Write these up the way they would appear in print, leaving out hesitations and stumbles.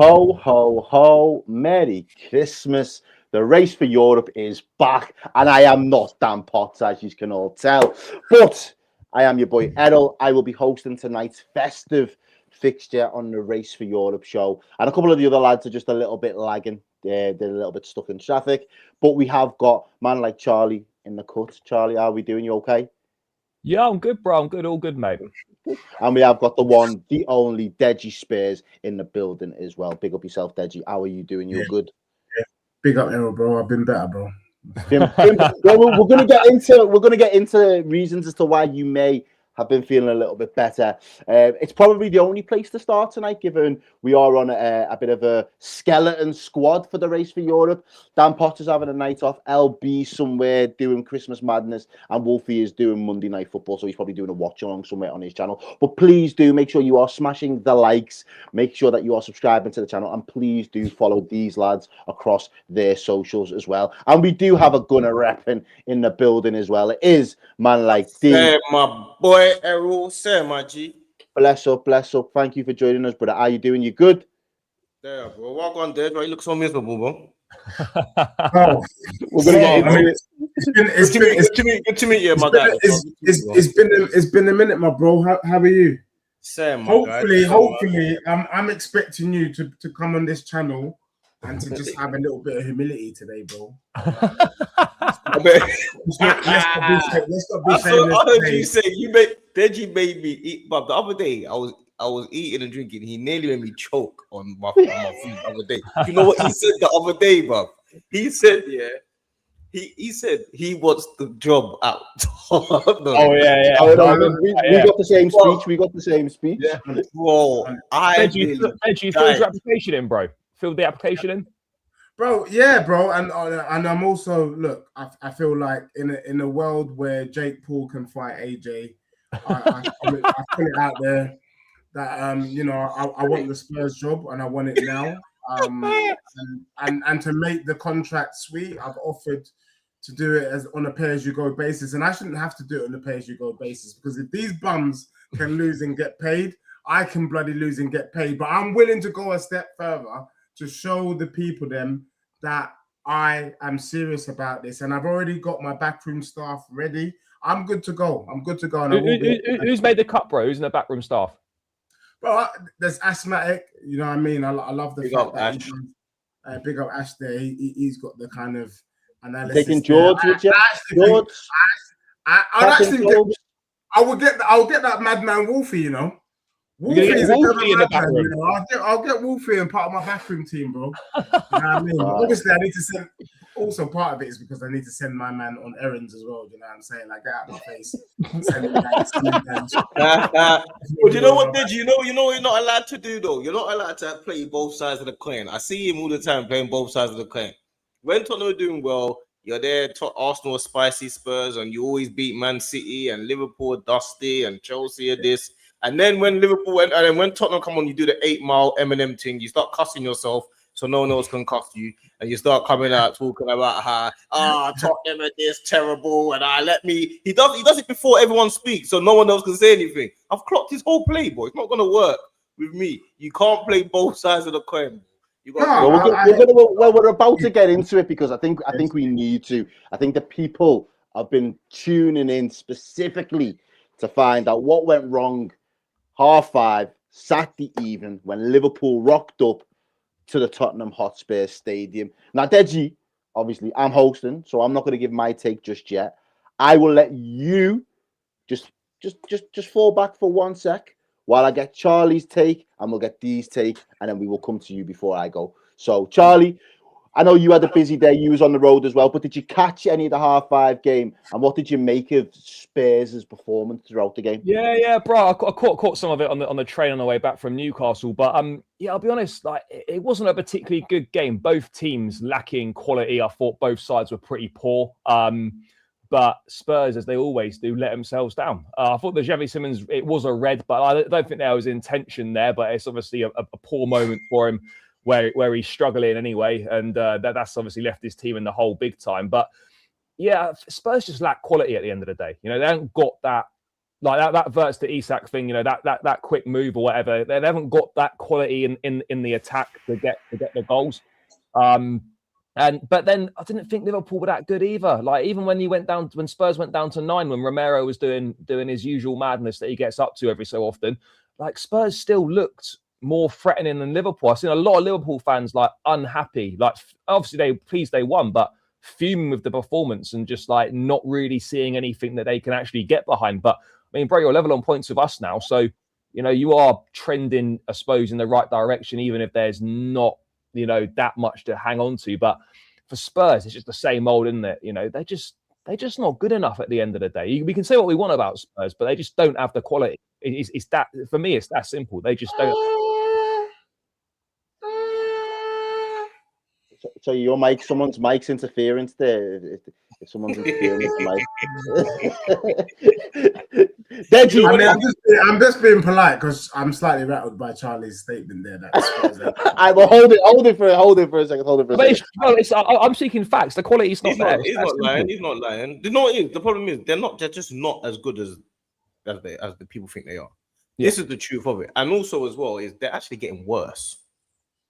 Ho, ho, ho. Merry Christmas. The race for Europe is back, and I am not Dan Potts, as you can all tell. But I am your boy Errol. I will be hosting tonight's festive fixture on the Race for Europe show. And a couple of the other lads are just a little bit lagging. They're a little bit stuck in traffic. But we have got man like Charlie in the cut. Charlie, how are we doing? You okay? Yeah, I'm good, bro. I'm good. All good, mate. And we have got the one, the only Deji Spurs in the building as well. Big up yourself, Deji. How are you doing? You're good? Yeah. Big up, Errol, bro. I've been better, bro. Well, we're gonna get into reasons as to why you may have been feeling a little bit better. It's probably the only place to start tonight, given we are on a bit of a skeleton squad for the Race for Europe. Dan Potter's having a night off, LB somewhere doing Christmas madness, and Wolfie is doing Monday Night Football, so he's probably doing a watch along somewhere on his channel. But please do make sure you are smashing the likes, make sure that you are subscribing to the channel, and please do follow these lads across their socials as well. And we do have a gunner repping in the building as well. It is man like D. Hey, my boy Errol, say my G. Bless up. Thank you for joining us, brother. How you doing? You good? There, bro. Walk on dead. Why you look so miserable, bro? Oh, We're gonna get into it. Good to meet you, my guy. It's been a minute, my bro. How are you? Same, Hopefully, I'm expecting you to come on this channel and to just have a little bit of humility today, bro. Let's not be saying I heard you say Deji made me eat, but the other day I was eating and drinking. He nearly made me choke on my food the other day. You know what he said the other day, bro? He said, he said he wants the job out. Oh yeah. We got the same speech. We got the same speech. Yeah. Bro, Did you fill your application in, bro? Filled the application in? Bro, yeah, bro, and I'm also I feel like in a world where Jake Paul can fight AJ, I put it out there that I want the Spurs job and I want it now. And to make the contract sweet, I've offered to do it as on a pay-as-you-go basis, and I shouldn't have to do it on a pay-as-you-go basis because if these bums can lose and get paid, I can bloody lose and get paid. But I'm willing to go a step further to show the people them that I am serious about this, and I've already got my backroom staff ready. I'm good to go. And Who's made the cut, bro? Who's in the backroom staff? Well, there's Asthmatic. You know what I mean? I love the fact that big up Ash there. He's got the kind of analysis. Taking George with you. I'll get that madman Wolfie. You know. Wolfie is Wolfie in the backroom. I'll get Wolfie and part of my backroom team, bro. You know what I mean? Obviously, I need to send. Also, part of it is because I need to send my man on errands as well. You know what I'm saying? Like, get out of my face. But you know what, Did you know what you're not allowed to do though? You're not allowed to play both sides of the coin. I see him all the time playing both sides of the coin. When Tottenham are doing well, you're there. Arsenal are spicy, Spurs, and you always beat Man City and Liverpool are dusty and Chelsea are this. And then when Liverpool went, and then when Tottenham come on, you do the 8-mile Eminem thing. You start cussing yourself so no one else can cuss you, and you start coming out talking about how Tottenham are this terrible, and He does it before everyone speaks, so no one else can say anything. I've clocked his whole play, boy. It's not gonna work with me. You can't play both sides of the coin. We're about to get into it because I think we need to. I think the people have been tuning in specifically to find out what went wrong. 5:30 Saturday evening when Liverpool rocked up to the Tottenham Hotspur Stadium. Now, Deji, obviously, I'm hosting, so I'm not going to give my take just yet. I will let you just fall back for 1 sec while I get Charlie's take, and we'll get Dee's take, and then we will come to you before I go. So, Charlie, I know you had a busy day. You was on the road as well, but did you catch any of the 5:30 game? And what did you make of Spurs' performance throughout the game? Yeah, bro. I caught some of it on the train on the way back from Newcastle. But I'll be honest, like it wasn't a particularly good game. Both teams lacking quality. I thought both sides were pretty poor. But Spurs, as they always do, let themselves down. I thought the Xavi Simons, it was a red, but I don't think there was intention there. But it's obviously a poor moment for him. Where he's struggling anyway, and that's obviously left his team in the hole big time. But yeah, Spurs just lack quality at the end of the day. You know, they haven't got that like that verts to Isak thing, that quick move or whatever. They haven't got that quality in the attack to get the goals. But then I didn't think Liverpool were that good either. Like even when Spurs went down to 9, when Romero was doing his usual madness that he gets up to every so often, like Spurs still looked more threatening than Liverpool. I've seen a lot of Liverpool fans like unhappy. Like obviously they won, but fuming with the performance and just like not really seeing anything that they can actually get behind. But I mean, bro, you're level on points with us now, so you are trending, I suppose, in the right direction, even if there's not that much to hang on to. But for Spurs, it's just the same old, isn't it? They're just not good enough at the end of the day. We can say what we want about Spurs, but they just don't have the quality. It's that, for me, it's that simple. They just don't. So your mic, someone's mic's interference there. If someone's interfering with the mic. Deji, I'm just being polite because I'm slightly rattled by Charlie's statement there. I will hold it for a second. I'm seeking facts. The quality is not there. He's not lying. He's not lying. The problem is they're just not as good as the people think they are. Yeah. This is the truth of it. And also as well is they're actually getting worse.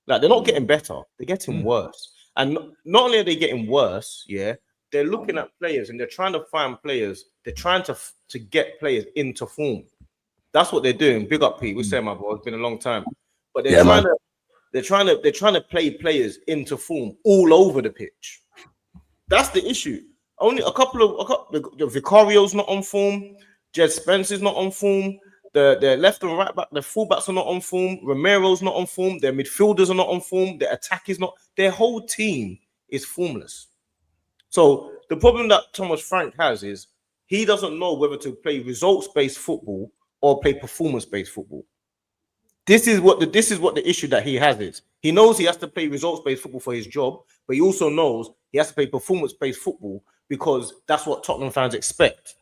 Like they're not getting better, they're getting worse. And not only are they getting worse, they're looking at players and they're trying to find players. They're trying to get players into form. That's what they're doing. Big up, Pete. We say, my boy, it's been a long time. But they're trying to play players into form all over the pitch. That's the issue. Only a couple of Vicario's not on form. Jed Spencer's not on form. The left and right back, the fullbacks are not on form. Romero's not on form. Their midfielders are not on form. Their attack is not. Their whole team is formless. So the problem that Thomas Frank has is he doesn't know whether to play results-based football or play performance-based football. This is what the issue that he has is. He knows he has to play results-based football for his job, but he also knows he has to play performance-based football because that's what Tottenham fans expect.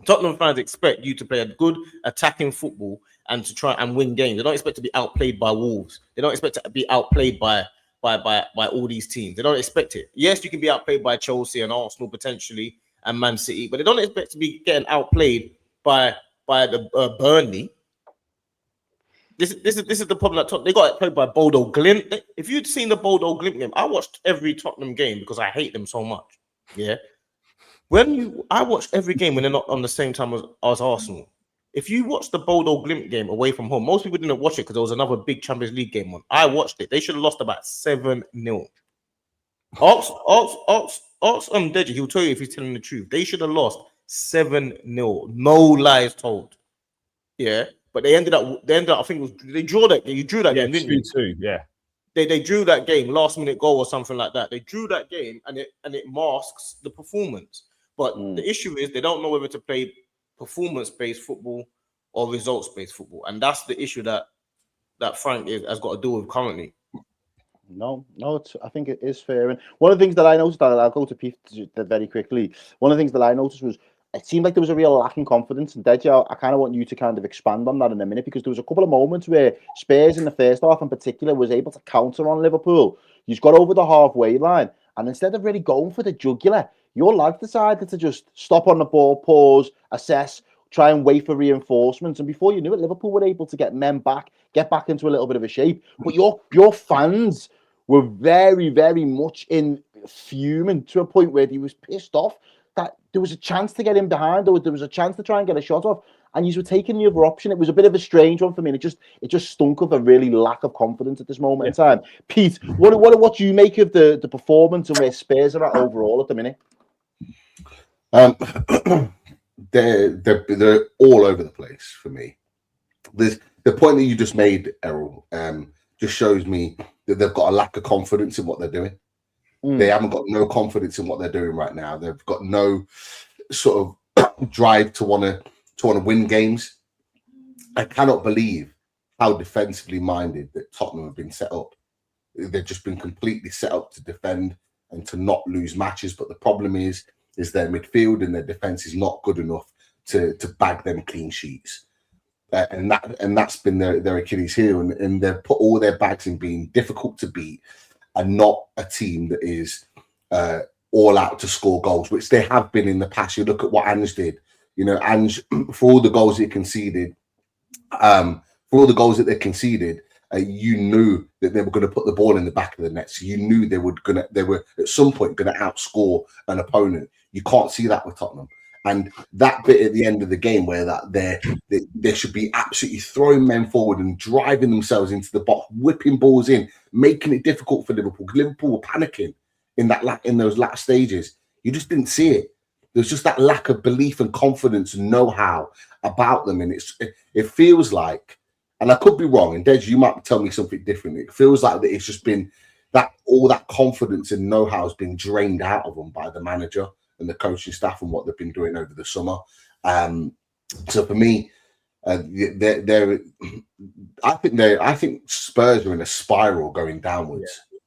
Tottenham fans expect you to play a good attacking football and to try and win games. They don't expect to be outplayed by Wolves. They don't expect to be outplayed by all these teams. They don't expect it. Yes, you can be outplayed by Chelsea and Arsenal potentially and Man City, but they don't expect to be getting outplayed by the Burnley. This is the problem that they got played by Bodo Glimt. If you'd seen the Bodo Glimt game, I watched every Tottenham game because I hate them so much. Yeah. I watch every game when they're not on the same time as Arsenal. If you watch the Bodo Glimt game away from home, most people didn't watch it because there was another big Champions League game on. I watched it. They should have lost about 7-0. Ask Deji, he'll tell you if he's telling the truth. They should have lost 7-0. No lies told. Yeah. But they ended up, I think they drew that game. You drew that game, didn't you? 2-2, yeah. They drew that game, last minute goal or something like that. They drew that game and it masks the performance. But the issue is they don't know whether to play performance-based football or results-based football. And that's the issue that Frank has got to deal with currently. No, I think it is fair. And one of the things that I noticed, I'll go to Pete very quickly. One of the things that I noticed was it seemed like there was a real lack in confidence. And Deji, I kind of want you to kind of expand on that in a minute, because there was a couple of moments where Spurs in the first half in particular was able to counter on Liverpool. He's got over the halfway line, and instead of really going for the jugular, your lads decided to just stop on the ball, pause, assess, try and wait for reinforcements. And before you knew it, Liverpool were able to get men back, get back into a little bit of a shape. But your fans were very, very much in fuming to a point where he was pissed off that there was a chance to get in behind, or there was a chance to try and get a shot off, and you were taking the other option. It was a bit of a strange one for me, and it just stunk of a really lack of confidence at this moment in time. Pete, what do you make of the performance and where Spurs are at overall at the minute? They're all over the place for me. There's the point that you just made, Errol, just shows me that they've got a lack of confidence in what they're doing. They haven't got no confidence in what they're doing right now. They've got no sort of drive to want to win games. I cannot believe how defensively minded that Tottenham have been set up. They've just been completely set up to defend and to not lose matches. But the problem is their midfield and their defense is not good enough to bag them clean sheets. And that's been their Achilles heel. And they've put all their bags in being difficult to beat and not a team that is all out to score goals, which they have been in the past. You look at what Ange did, You know, and for all the goals they conceded, you knew that they were going to put the ball in the back of the net. So you knew they were at some point going to outscore an opponent. You can't see that with Tottenham. And that bit at the end of the game where they should be absolutely throwing men forward and driving themselves into the box, whipping balls in, making it difficult for Liverpool. Liverpool were panicking in those last stages. You just didn't see it. There's just that lack of belief and confidence and know-how about them. And it feels like, and I could be wrong, and Dej, you might tell me something different. It feels like that it's just been that all that confidence and know-how has been drained out of them by the manager and the coaching staff and what they've been doing over the summer. So for me, I think Spurs are in a spiral going downwards. Yeah.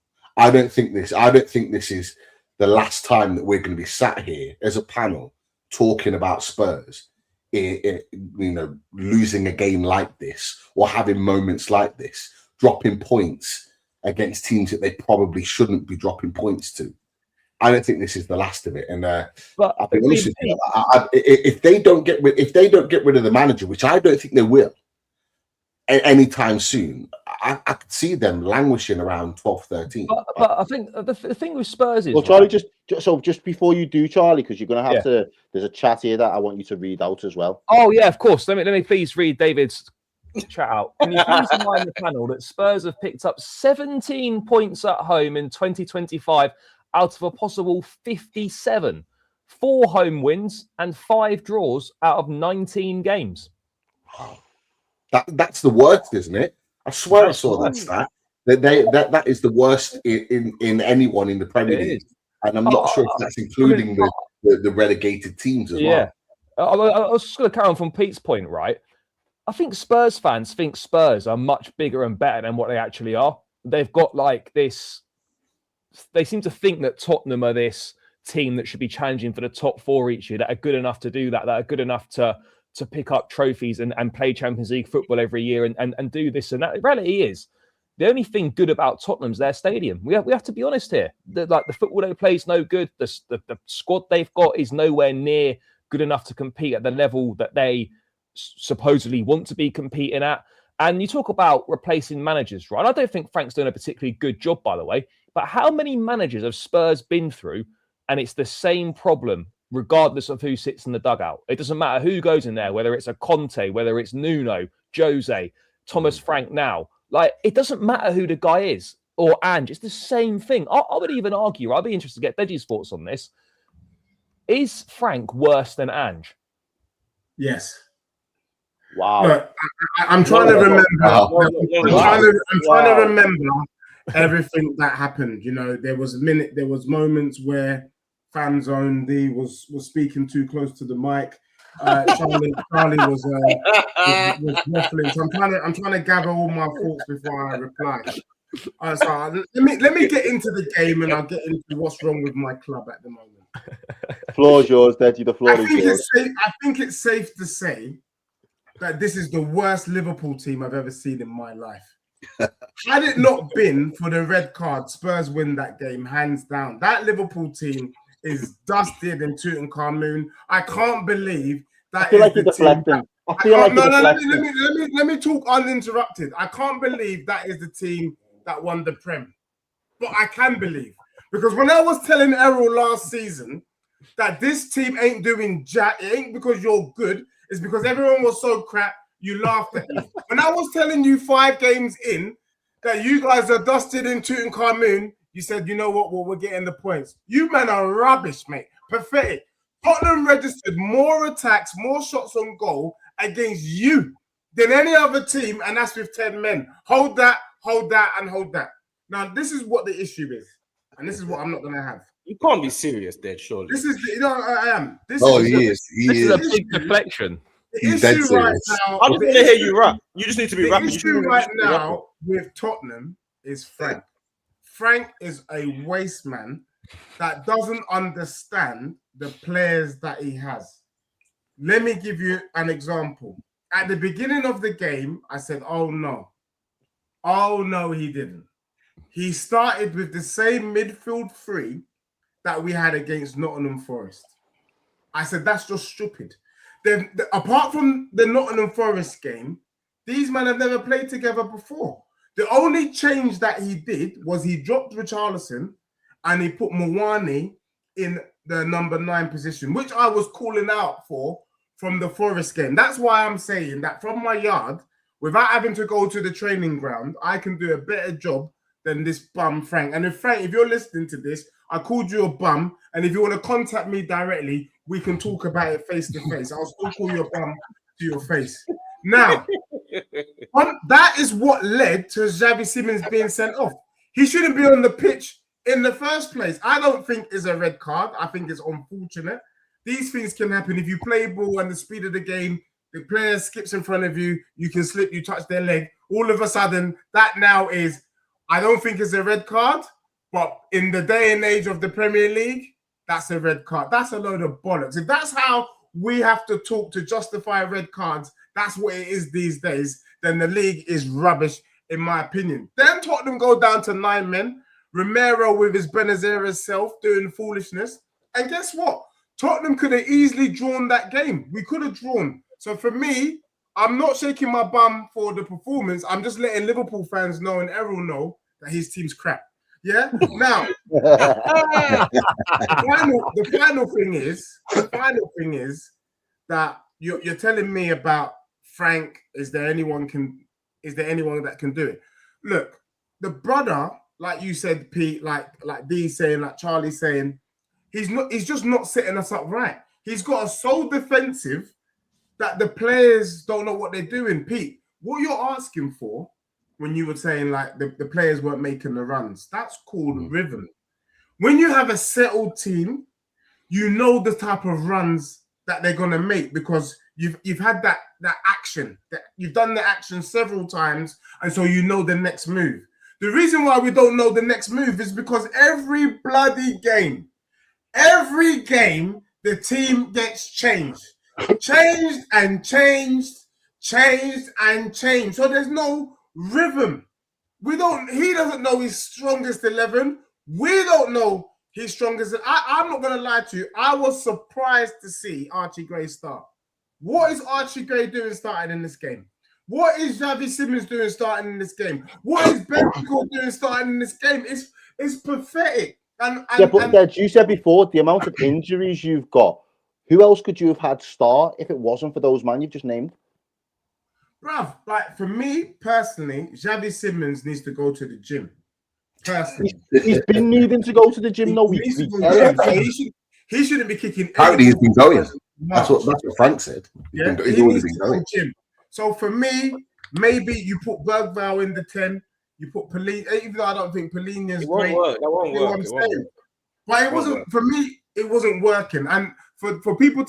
I don't think this is the last time that we're going to be sat here as a panel talking about Spurs, losing a game like this or having moments like this, dropping points against teams that they probably shouldn't be dropping points to. I don't think this is the last of it. And but I'll be honest with you, if they don't get rid of the manager, which I don't think they will anytime soon, I could see them languishing around 12th, 13th. But I think the thing with Spurs is... Well, Charlie, just before you do, Charlie, because you're going to have to... There's a chat here that I want you to read out as well. Oh, yeah, of course. Let me please read David's chat out. Can you please remind the panel that Spurs have picked up 17 points at home in 2025 out of a possible 57, 4 home wins and 5 draws out of 19 games. That's the worst, isn't it? I swear I saw that stat. That is the worst in anyone in the Premier League, and I'm not sure if that's including the relegated teams as well. I was just going to carry on from Pete's point, right? I think Spurs fans think Spurs are much bigger and better than what they actually are. They've got like this. They seem to think that Tottenham are this team that should be challenging for the top 4 each year, that are good enough to do that are good enough to pick up trophies and play Champions League football every year and do this and that. The reality is, the only thing good about Tottenham's their stadium. We have to be honest here. The football they play is no good. The squad they've got is nowhere near good enough to compete at the level that they supposedly want to be competing at. And you talk about replacing managers, right? I don't think Frank's doing a particularly good job, by the way. But how many managers have Spurs been through, and it's the same problem, regardless of who sits in the dugout? It doesn't matter who goes in there, whether it's a Conte, whether it's Nuno, Jose, Thomas Frank now. Like, it doesn't matter who the guy is, or Ange. It's the same thing. I would even argue, I'd be interested to get Deji's thoughts on this. Is Frank worse than Ange? Yes. Wow. Look, I'm trying to remember. I'm trying to remember everything that happened. You know, there was moments where Fan Zone D was speaking too close to the mic. Charlie was waffling. So I'm trying to gather all my thoughts before I reply. So let me get into the game, and I'll get into what's wrong with my club at the moment. Floor's yours, Deji. The floor is yours. I think it's safe to say that this is the worst Liverpool team I've ever seen in my life. Had it not been for the red card, Spurs win that game, hands down. That Liverpool team is dusted in Tutankhamun. I can't believe that. I feel like you're deflecting. Let me talk uninterrupted. I can't believe that is the team that won the Prem. But I can believe. Because when I was telling Errol last season that this team ain't doing jack, it ain't because you're good, it's because everyone was so crap, you laughed at me. When I was telling you 5 games in that you guys are dusted in Tutankhamun, you said, you know what, well, we're getting the points. You men are rubbish, mate. Pathetic. Tottenham registered more attacks, more shots on goal against you than any other team, and that's with 10 men. Hold that, and hold that. Now, this is what the issue is, and this is what I'm not going to have. You can't be serious, there, surely. This is, I am. He is. This is a big deflection. The issue right now. I just want to hear you rap. You just need to be rapping. The issue right now with Tottenham is Frank. Frank is a waste man that doesn't understand the players that he has. Let me give you an example. At the beginning of the game, I said, oh no, he didn't. He started with the same midfield 3 that we had against Nottingham Forest. I said, that's just stupid. Apart from the Nottingham Forest game, these men have never played together before. The only change that he did was he dropped Richarlison and he put Mawani in the number 9 position, which I was calling out for from the Forest game. That's why I'm saying that from my yard, without having to go to the training ground, I can do a better job than this bum Frank. And if Frank, if you're listening to this, I called you a bum, and if you want to contact me directly, we can talk about it face to face. I'll still call you a bum to your face. Now, that is what led to Xavi Simons being sent off. He shouldn't be on the pitch in the first place. I don't think it's a red card. I think it's unfortunate. These things can happen. If you play ball and the speed of the game, the player skips in front of you, you can slip, you touch their leg. All of a sudden, that now is, I don't think it's a red card, but in the day and age of the Premier League, that's a red card. That's a load of bollocks. If that's how we have to talk to justify red cards, that's what it is these days, then the league is rubbish, in my opinion. Then Tottenham go down to 9 men. Romero with his Benazera's self doing foolishness. And guess what? Tottenham could have easily drawn that game. We could have drawn. So for me, I'm not shaking my bum for the performance. I'm just letting Liverpool fans know and Errol know that his team's crap. Yeah? Now, the final thing is that you're telling me about Frank, is there anyone that can do it? Look, the brother, like you said, Pete, like D saying, like Charlie saying, he's just not setting us up right. He's got us so defensive that the players don't know what they're doing. Pete, what you're asking for when you were saying like the players weren't making the runs, that's called rhythm. When you have a settled team, you know the type of runs that they're gonna make because you've had that action, that you've done the action several times, and so you know the next move. The reason why we don't know the next move is because every bloody game, the team gets changed and changed. So there's no rhythm. He doesn't know his strongest 11. We don't know his strongest. I'm not going to lie to you. I was surprised to see Archie Gray start. What is Archie Gray doing starting in this game? What is Xavi Simons doing starting in this game? What is Benfica doing starting in this game? It's pathetic. But you said before, the amount of injuries you've got, who else could you have had start if it wasn't for those man you've just named? Bruv, like for me personally, Xavi Simons needs to go to the gym. Personally. He's been needing to go to the gym. He shouldn't be kicking. Apparently he's been going. That's what Frank said. Yeah, he needs to go to the gym. So for me, maybe you put Bergvall in the 10. You put Polina, even though I don't think Polina's great. That won't work. But it wasn't, for me, it wasn't working. And for people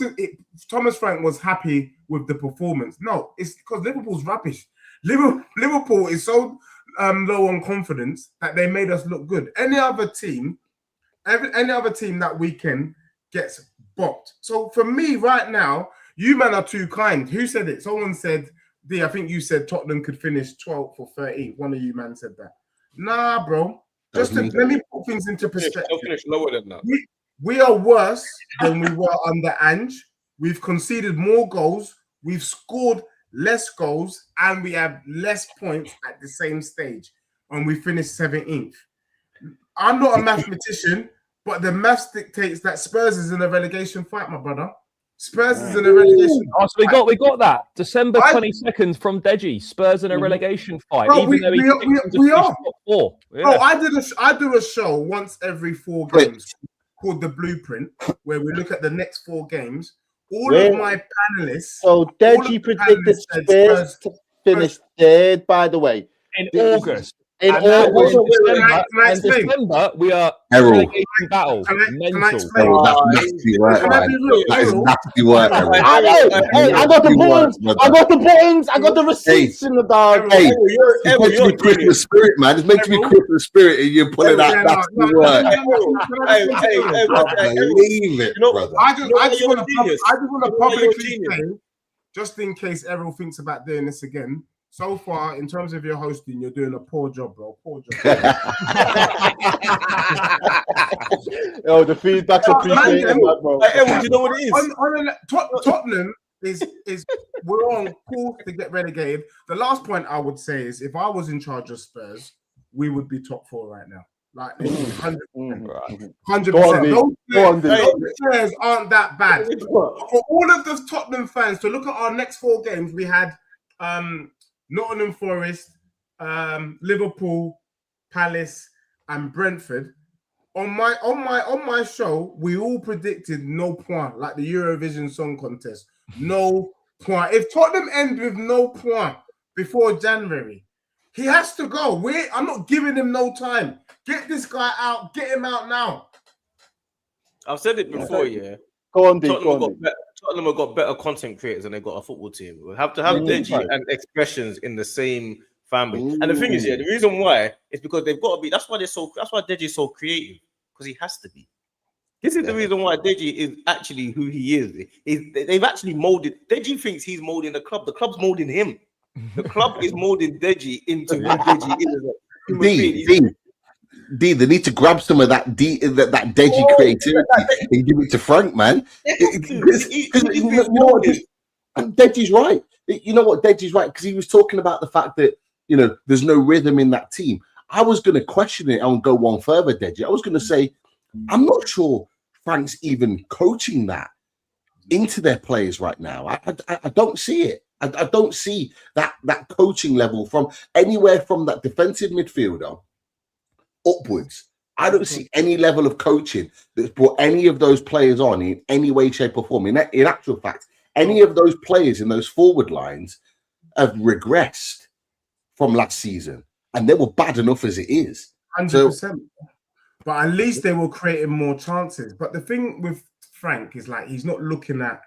Thomas Frank was happy with the performance. No, it's because Liverpool's rubbish. Liverpool is so low on confidence that they made us look good. Any other team that weekend gets bopped. So for me right now, you men are too kind. Who said it? Someone said, I think you said Tottenham could finish 12th or 13th. One of you man said that. Nah, bro. Let me put things into perspective. They'll finish lower than that. We are worse than we were under Ange. We've conceded more goals. We've scored less goals, and we have less points at the same stage. And we finished 17th. I'm not a mathematician, but the maths dictates that Spurs is in a relegation fight, my brother. Spurs is in a relegation fight. So we got that. December 22nd from Deji. Spurs in a relegation fight. Bro, we are. Four. Yeah. Bro, I do a show once every 4 games called The Blueprint, where we look at the next 4 games. All of my panelists. So Deji predicted Spurs to finish 3rd, by the way. In August. In December, we are relegation battle. Mental. That's nasty work, man. That is nasty work, Errol. I know. Hey, I got the buttons. I got the buttons. I got the receipts in the dog. Hey, it's meant to be Christmas spirit, man. It's meant to be Christmas spirit, and you're pulling out nasty work. I believe it, brother. I just want to publicly say, just in case Errol thinks about doing this again. So far, in terms of your hosting, you're doing a poor job, bro. Poor job. The feedback's appreciated, bro. Do you know what it is? Tottenham, is we're on course to get relegated. The last point I would say is if I was in charge of Spurs, we would be top 4 right now. Like 100%. 100%. Those players aren't that bad. For all of the Tottenham fans to look at our next 4 games, we had Nottingham Forest, Liverpool, Palace, and Brentford. On my show, we all predicted no point, like the Eurovision Song Contest. No point. If Tottenham end with no point before January, he has to go. I'm not giving him no time. Get this guy out. Get him out now. I've said it before, yeah. Go on, D. Tottenham have got better content creators than they've got a football team. We have to have Deji and Expressions in the same family. And the thing is, yeah, the reason why is because they've got to be. That's why Deji is so creative, because he has to be. This is the reason why Deji is actually who he is. They've actually molded. Deji thinks he's molding the club. The club's molding him. The club is molding Deji into who Deji is. D, they need to grab some of that Deji creativity and give it to Frank, man. Deji's right. You know what? Deji's right, because he was talking about the fact that, you know, there's no rhythm in that team. I was going to question it and go one further, Deji. I was going to say, I'm not sure Frank's even coaching that into their players right now. I don't see it. I don't see that coaching level from anywhere from that defensive midfielder upwards. I don't see any level of coaching that's brought any of those players on in any way, shape, or form. In actual fact, any of those players in those forward lines have regressed from last season, and they were bad enough as it is. 100%. But at least they were creating more chances. But the thing with Frank is, like, he's not looking at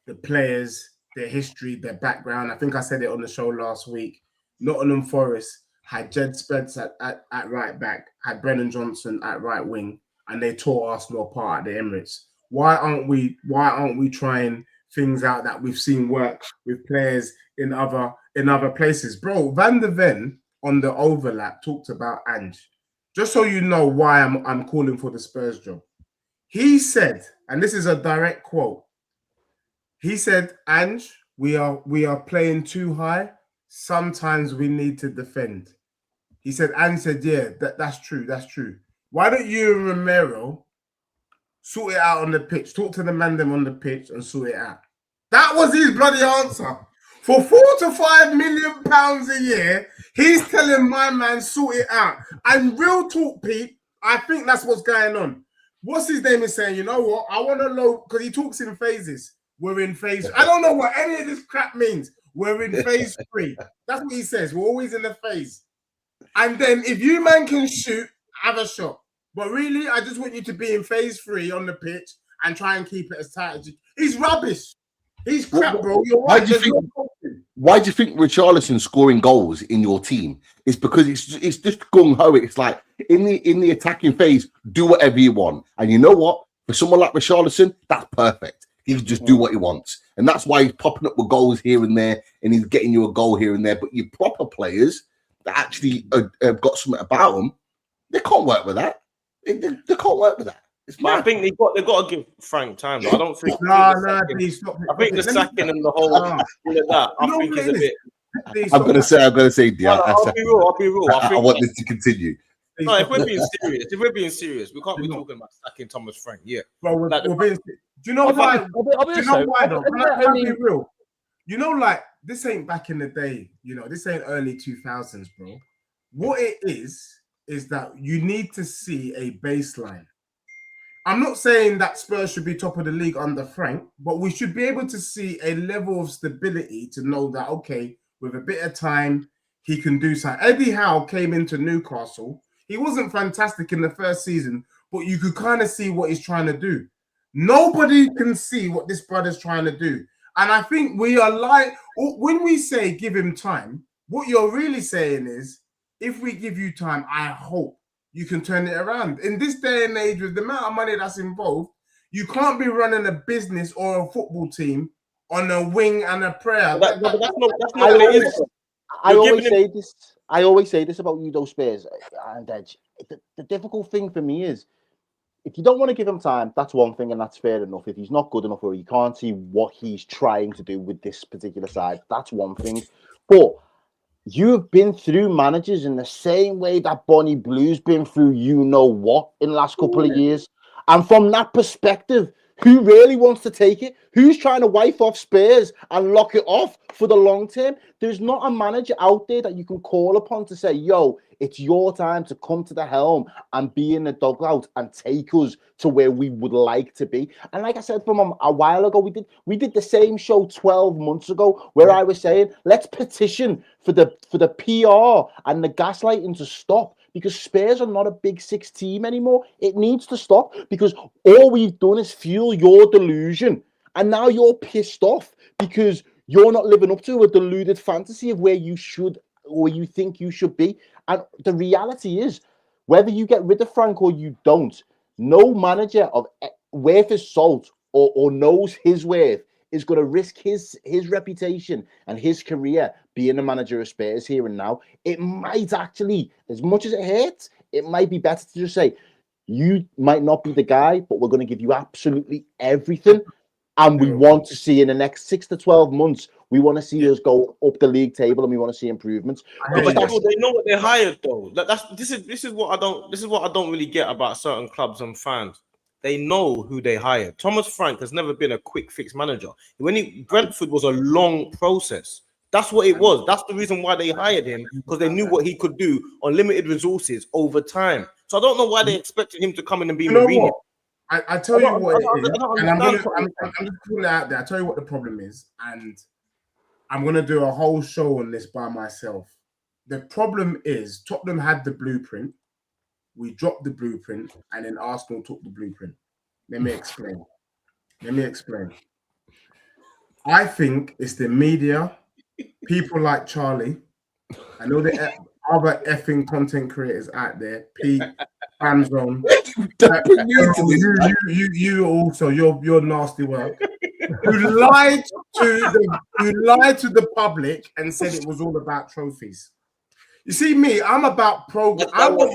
the players, their history, their background. I think I said it on the show last week. Nottingham Forest had Jed Spence at right back, had Brennan Johnson at right wing, and they tore Arsenal apart at the Emirates. Why aren't we trying things out that we've seen work with players in other places? Bro, Van der Ven on the overlap talked about Ange. Just so you know why I'm calling for the Spurs job. He said, and this is a direct quote, he said, Ange, we are playing too high. Sometimes we need to defend. He said, Ange said, yeah, that's true. That's true. Why don't you and Romero sort it out on the pitch? Talk to the man them on the pitch and sort it out. That was his bloody answer. For £4 to £5 million a year, he's telling my man sort it out. And real talk, Pete, I think that's what's going on. What's his name is saying, you know what? I want to know, because he talks in phases. We're in phase. I don't know what any of this crap means. We're in phase 3. That's what he says. We're always in the phase. And then if you man can shoot, have a shot. But really, I just want you to be in phase 3 on the pitch and try and keep it as tight as you. He's rubbish. He's crap, bro. You're right. Why do you think Richarlison scoring goals in your team? It's because it's just gung-ho. It's like in the attacking phase, do whatever you want. And you know what? For someone like Richarlison, that's perfect. He can just do what he wants. And that's why he's popping up with goals here and there, and he's getting you a goal here and there. But your proper players that actually have got something about them, they can't work with that. They can't work with that. But I think they've got to give Frank time. Though. I don't think. I think the sacking and the whole all of that. I think is a bit. I'm gonna say, Dion. I'll be real. I want this to continue. No, if we're being serious, we can't be talking about sacking Thomas Frank. Yeah, bro. Do you know why? Though? Can I be real? You know, like, this ain't back in the day. You know, this ain't early 2000s, bro. What it is that you need to see a baseline. I'm not saying that Spurs should be top of the league under Frank, but we should be able to see a level of stability to know that, okay, with a bit of time, he can do something. Eddie Howe came into Newcastle. He wasn't fantastic in the first season, but you could kind of see what he's trying to do. Nobody can see what this brother's trying to do. And I think we are like, when we say give him time, what you're really saying is, if we give you time, I hope you can turn it around. In this day and age, with the amount of money that's involved, you can't be running a business or a football team on a wing and a prayer. That's not what it is. I always say this about you, though, Spurs and Edge. The difficult thing for me is if you don't want to give him time, that's one thing, and that's fair enough. If he's not good enough or you can't see what he's trying to do with this particular side, that's one thing. But you've been through managers in the same way that Bonnie Blue's been through you know what in the last couple of years. And from that perspective, who really wants to take it? Who's trying to wipe off Spurs and lock it off for the long term? There's not a manager out there that you can call upon to say, yo, it's your time to come to the helm and be in the dugout and take us to where we would like to be. And like I said from a while ago, we did the same show 12 months ago where I was saying, let's petition for the PR and the gaslighting to stop, because Spurs are not a big six team anymore. It needs to stop, because all we've done is fuel your delusion. And now you're pissed off because you're not living up to a deluded fantasy of where you should, or you think you should be. And the reality is, whether you get rid of Frank or you don't, no manager of worth his salt or knows his worth is going to risk his reputation and his career being a manager of Spurs here and now. It might actually, as much as it hurts, it might be better to just say, you might not be the guy, but we're going to give you absolutely everything. And we want to see in the next 6 to 12 months, we want to see us go up the league table, and we want to see improvements. But they know what they hired, though. This is what I don't really get about certain clubs and fans. They know who they hired. Thomas Frank has never been a quick fix manager. Brentford was a long process. That's what it was. That's the reason why they hired him, because they knew what he could do on limited resources over time. So I don't know why they expected him to come in and be Mourinho. I tell you what it is, and I'm just putting it out there. I tell you what the problem is, and I'm gonna do a whole show on this by myself. The problem is Tottenham had the blueprint, we dropped the blueprint, and then Arsenal took the blueprint. Let me explain. I think it's the media, people like Charlie. I know the other effing content creators out there, Pete, Fanzone. You also, your nasty work. You lied to the public and said it was all about trophies. You see me, I'm about progress. I want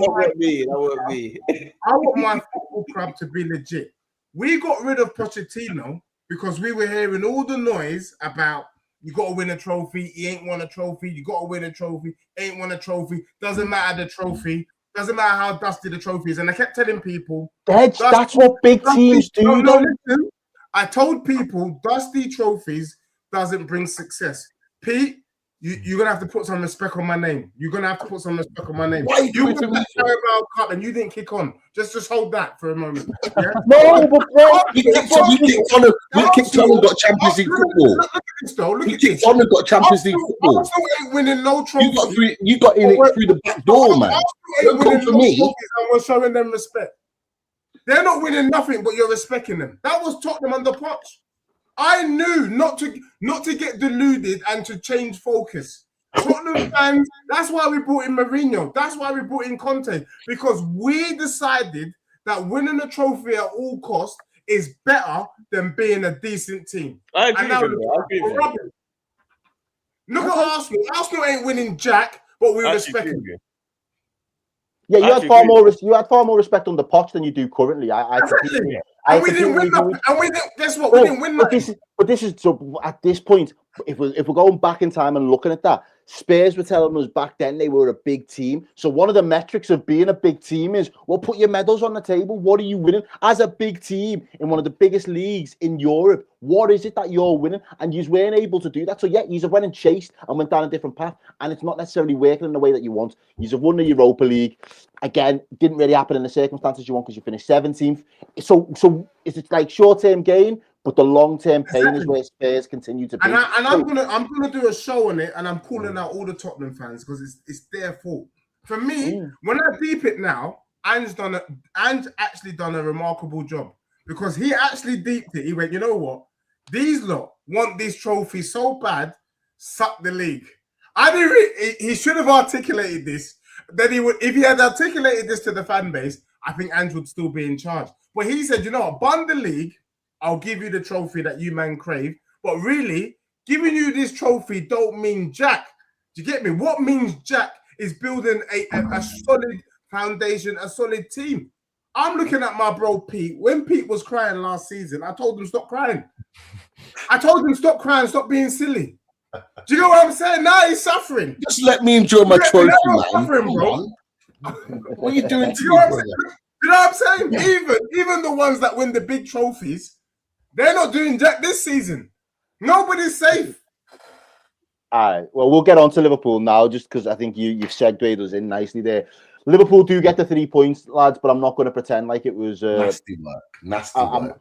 my football club to be legit. We got rid of Pochettino because we were hearing all the noise about you got to win a trophy. He ain't won a trophy. You got to win a trophy. Ain't won a trophy. Doesn't matter the trophy. Doesn't matter how dusty the trophy is. And I kept telling people, that's what big teams do. Listen, I told people dusty trophies doesn't bring success. Pete, you're gonna have to put some respect on my name. You're gonna have to put some respect on my name. You won the Carabao Cup and you didn't kick on. Just hold that for a moment. Yeah? No, but we kicked on and got Champions League football. Look at this though. We kicked on and got Champions League football. Arsenal ain't winning no trophies. You got in it through the back door, man. Don't come for me. And we're showing them respect. They're not winning nothing, but you're respecting them. That was Tottenham under Poch. I knew not to get deluded and to change focus. Tottenham fans, that's why we brought in Mourinho. That's why we brought in Conte, because we decided that winning a trophy at all costs is better than being a decent team. I agree with you. Look at Arsenal. Arsenal ain't winning jack, but we respect him. Yeah, you had far more respect under Poch than you do currently. We didn't win nothing. And we didn't. Guess what? We didn't win nothing. But this is so. At this point, if we're going back in time and looking at that, Spurs were telling us back then they were a big team. So one of the metrics of being a big team is, well, put your medals on the table. What are you winning as a big team in one of the biggest leagues in Europe? What is it that you're winning? And you weren't able to do that. So yeah, you went and chased and went down a different path, and it's not necessarily working in the way that you want. You won the Europa League. Again, didn't really happen in the circumstances you want because you finished 17th. So is it like short-term gain? But the long-term pain is where Spurs continue to be. And I'm gonna do a show on it, and I'm calling out all the Tottenham fans because it's their fault. For me, when I deep it now, Ange's actually done a remarkable job because he actually deeped it. He went, you know what? These lot want this trophy so bad, suck the league. He should have articulated this. Then he would, if he had articulated this to the fan base, I think Ange would still be in charge. But he said, you know what? Bun the league. I'll give you the trophy that you man crave. But really, giving you this trophy don't mean jack. Do you get me? What means jack is building a solid foundation, a solid team. I'm looking at my bro Pete. When Pete was crying last season, I told him stop crying. I told him stop crying, stop being silly. Do you know what I'm saying? Now he's suffering. Just let me enjoy my trophy, man. Suffering, bro. What are you doing to you me, know brother? You know what I'm saying? Even the ones that win the big trophies, they're not doing jack this season. Nobody's safe. All right. Well, we'll get on to Liverpool now, just because I think you've segued us in nicely there. Liverpool do get the 3 points, lads, but I'm not going to pretend like it was Nasty work.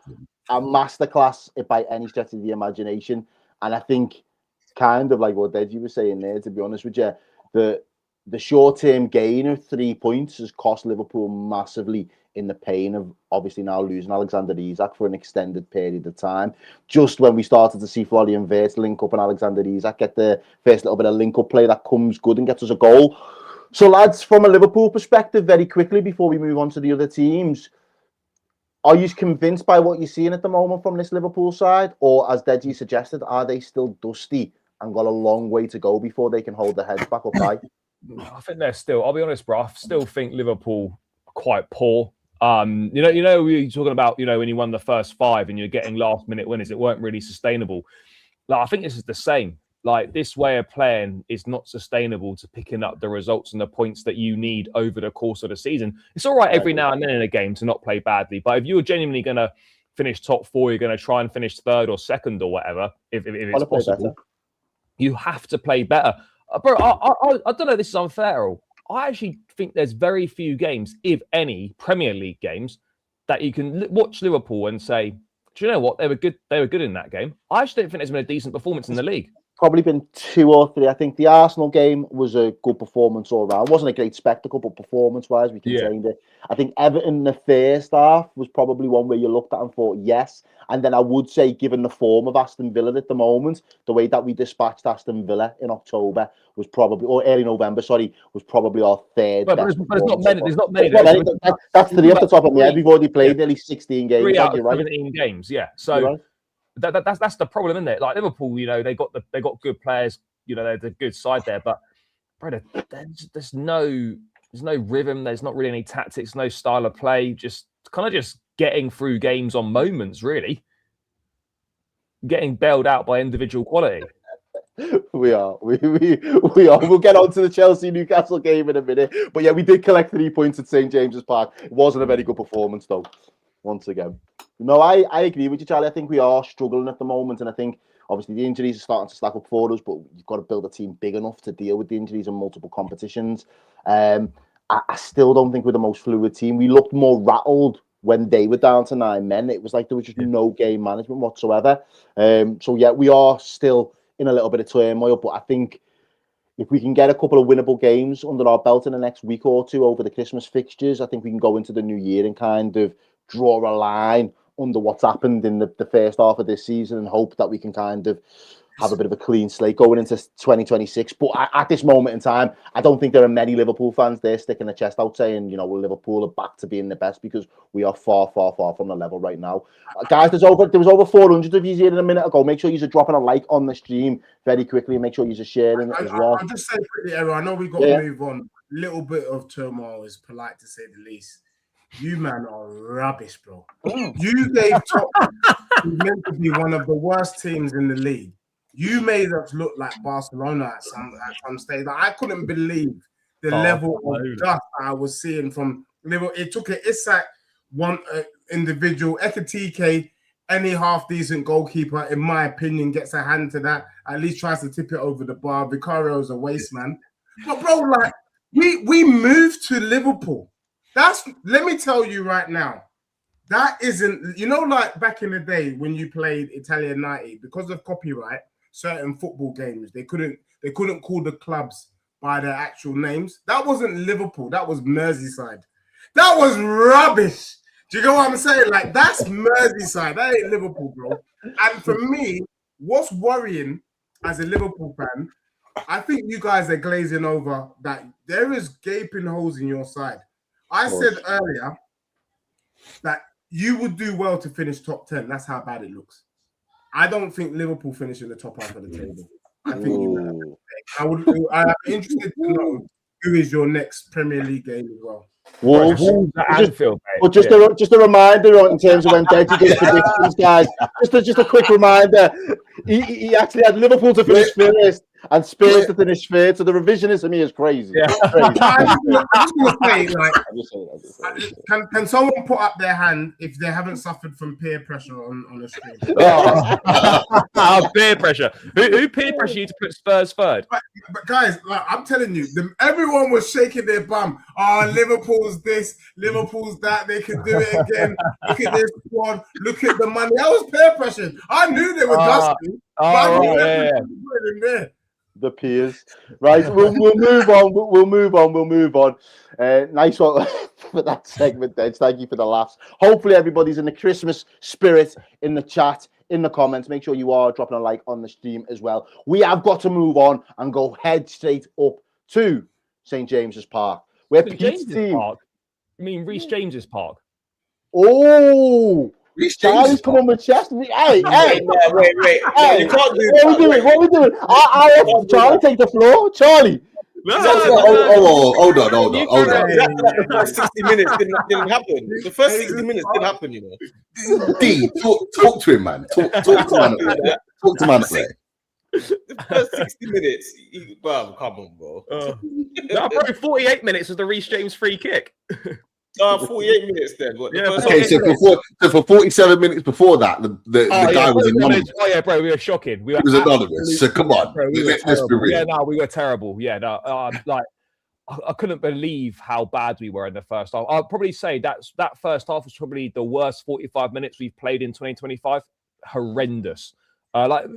A masterclass by any stretch of the imagination. And I think, kind of like what Deji was saying there, to be honest with you, the short-term gain of 3 points has cost Liverpool massively in the pain of obviously now losing Alexander Isak for an extended period of time. Just when we started to see Florian Wirtz link up and Alexander Isak get the first little bit of link-up play that comes good and gets us a goal. So, lads, from a Liverpool perspective, very quickly before we move on to the other teams, are you convinced by what you're seeing at the moment from this Liverpool side? Or, as Deji suggested, are they still dusty and got a long way to go before they can hold their heads back up high? I think they're still, I'll be honest, bro, I still think Liverpool are quite poor. We were talking about, when you won the first 5 and you're getting last minute winners, it weren't really sustainable. Like, I think this is the same. Like, this way of playing is not sustainable to picking up the results and the points that you need over the course of the season. It's all right every now and then in a game to not play badly, but if you're genuinely going to finish top 4, you're going to try and finish 3rd or 2nd or whatever, if it's possible, you have to play better. Bro, I don't know if this is unfair. I actually think there's very few games, if any, Premier League games that you can watch Liverpool and say, do you know what? They were good in that game. I actually don't think there's been a decent performance in the league. Probably been 2 or 3. I think the Arsenal game was a good performance all round. It wasn't a great spectacle, but performance-wise, we contained it. I think Everton in the first half was probably one where you looked at and thought, yes. And then I would say, given the form of Aston Villa at the moment, the way that we dispatched Aston Villa in October was probably, or early November, was probably our 3rd. But there's not many. There's not many. That's 3 off the top of my head. We've already played nearly 16 games. 3 out of 17 games, yeah. So that's the problem, isn't it? Like Liverpool, they got good players. They're the good side there, but brother, there's no rhythm. There's not really any tactics, no style of play. Just getting through games on moments, really. Getting bailed out by individual quality. We are. We'll get on to the Chelsea-Newcastle game in a minute. But yeah, we did collect 3 points at St. James's Park. It wasn't a very good performance, though, once again. No, I agree with you, Charlie. I think we are struggling at the moment. And I think, obviously, the injuries are starting to stack up for us. But you've got to build a team big enough to deal with the injuries in multiple competitions. I still don't think we're the most fluid team. We looked more rattled when they were down to 9 men. It was like there was just no game management whatsoever. So, yeah, we are still in a little bit of turmoil, but I think if we can get a couple of winnable games under our belt in the next week or 2 over the Christmas fixtures, I think we can go into the new year and kind of draw a line under what's happened in the first half of this season and hope that we can kind of have a bit of a clean slate going into 2026. But at this moment in time, I don't think there are many Liverpool fans there sticking their chest out saying, Liverpool are back to being the best, because we are far, far, far from the level right now. Guys, there was over 400 of you here a minute ago. Make sure you're dropping a like on the stream very quickly and make sure you're sharing it as well. I'll just say quickly, Errol, I know we've got to move on. A little bit of turmoil is polite to say the least. You man are rubbish, bro. You gave Tottenham, who's meant to be one of the worst teams in the league. You made us look like Barcelona at some stage. Like, I couldn't believe the level of dust I was seeing from Liverpool. It took an Isak, one individual, Ekatike, any half-decent goalkeeper, in my opinion, gets a hand to that, at least tries to tip it over the bar. Vicario's a waste man. But, bro, like, we moved to Liverpool. Let me tell you right now, that isn't, like back in the day when you played Italian 90, because of copyright, certain football games, they couldn't call the clubs by their actual names. That wasn't Liverpool. That was Merseyside. That was rubbish. Do you get what I'm saying? Like, that's Merseyside. That ain't Liverpool, bro. And for me, what's worrying as a Liverpool fan, I think you guys are glazing over that there is gaping holes in your side. I said earlier that you would do well to finish top 10. That's how bad it looks. I don't think Liverpool finish in the top half of the table. I think I'm interested to know who is your next Premier League game as well. Wolves. at Anfield, mate. But just a reminder in terms of when Deji did predictions, guys. Just a quick reminder. He actually had Liverpool to finish first and Spurs to finish third. So the revisionism here is crazy. Yeah. Crazy. I'm just gonna say, like, can someone put up their hand if they haven't suffered from peer pressure on a stream? Peer pressure. Who peer pressure you to put Spurs third? But guys, like I'm telling you, everyone was shaking their bum. Oh, Liverpool's this, Liverpool's that. They could do it again. Look at this squad. Look at the money. I was peer pressured. I knew they were dusty. The peers, right? We'll move on. We'll move on. Nice one for that segment, Dej. Thank you for the laughs. Hopefully, everybody's in the Christmas spirit in the chat, in the comments. Make sure you are dropping a like on the stream as well. We have got to move on and go head straight up to St. James's Park, where Pete's team. Park? You mean Reece James's Park? Oh. Charlie's come on with chest. Hey. Wait. You can't do What are we doing? I let Charlie take the floor. Charlie. Hold on. The first 60 minutes didn't happen. The first 60 minutes didn't happen, you know. D, talk to him, man. Talk to man. Talk to man. The first 60 minutes, bro, come on, bro. Probably 48 minutes was the Reece James free kick. 48 minutes then. Okay, so for 47 minutes before that, the guy was anonymous. Oh yeah, bro, we were shocking. He was anonymous. So come on, let's be real. Yeah, no, we were terrible. Yeah, no, like I couldn't believe how bad we were in the first half. I'll probably say that first half was probably the worst 45 minutes we've played in 2025. Horrendous. Like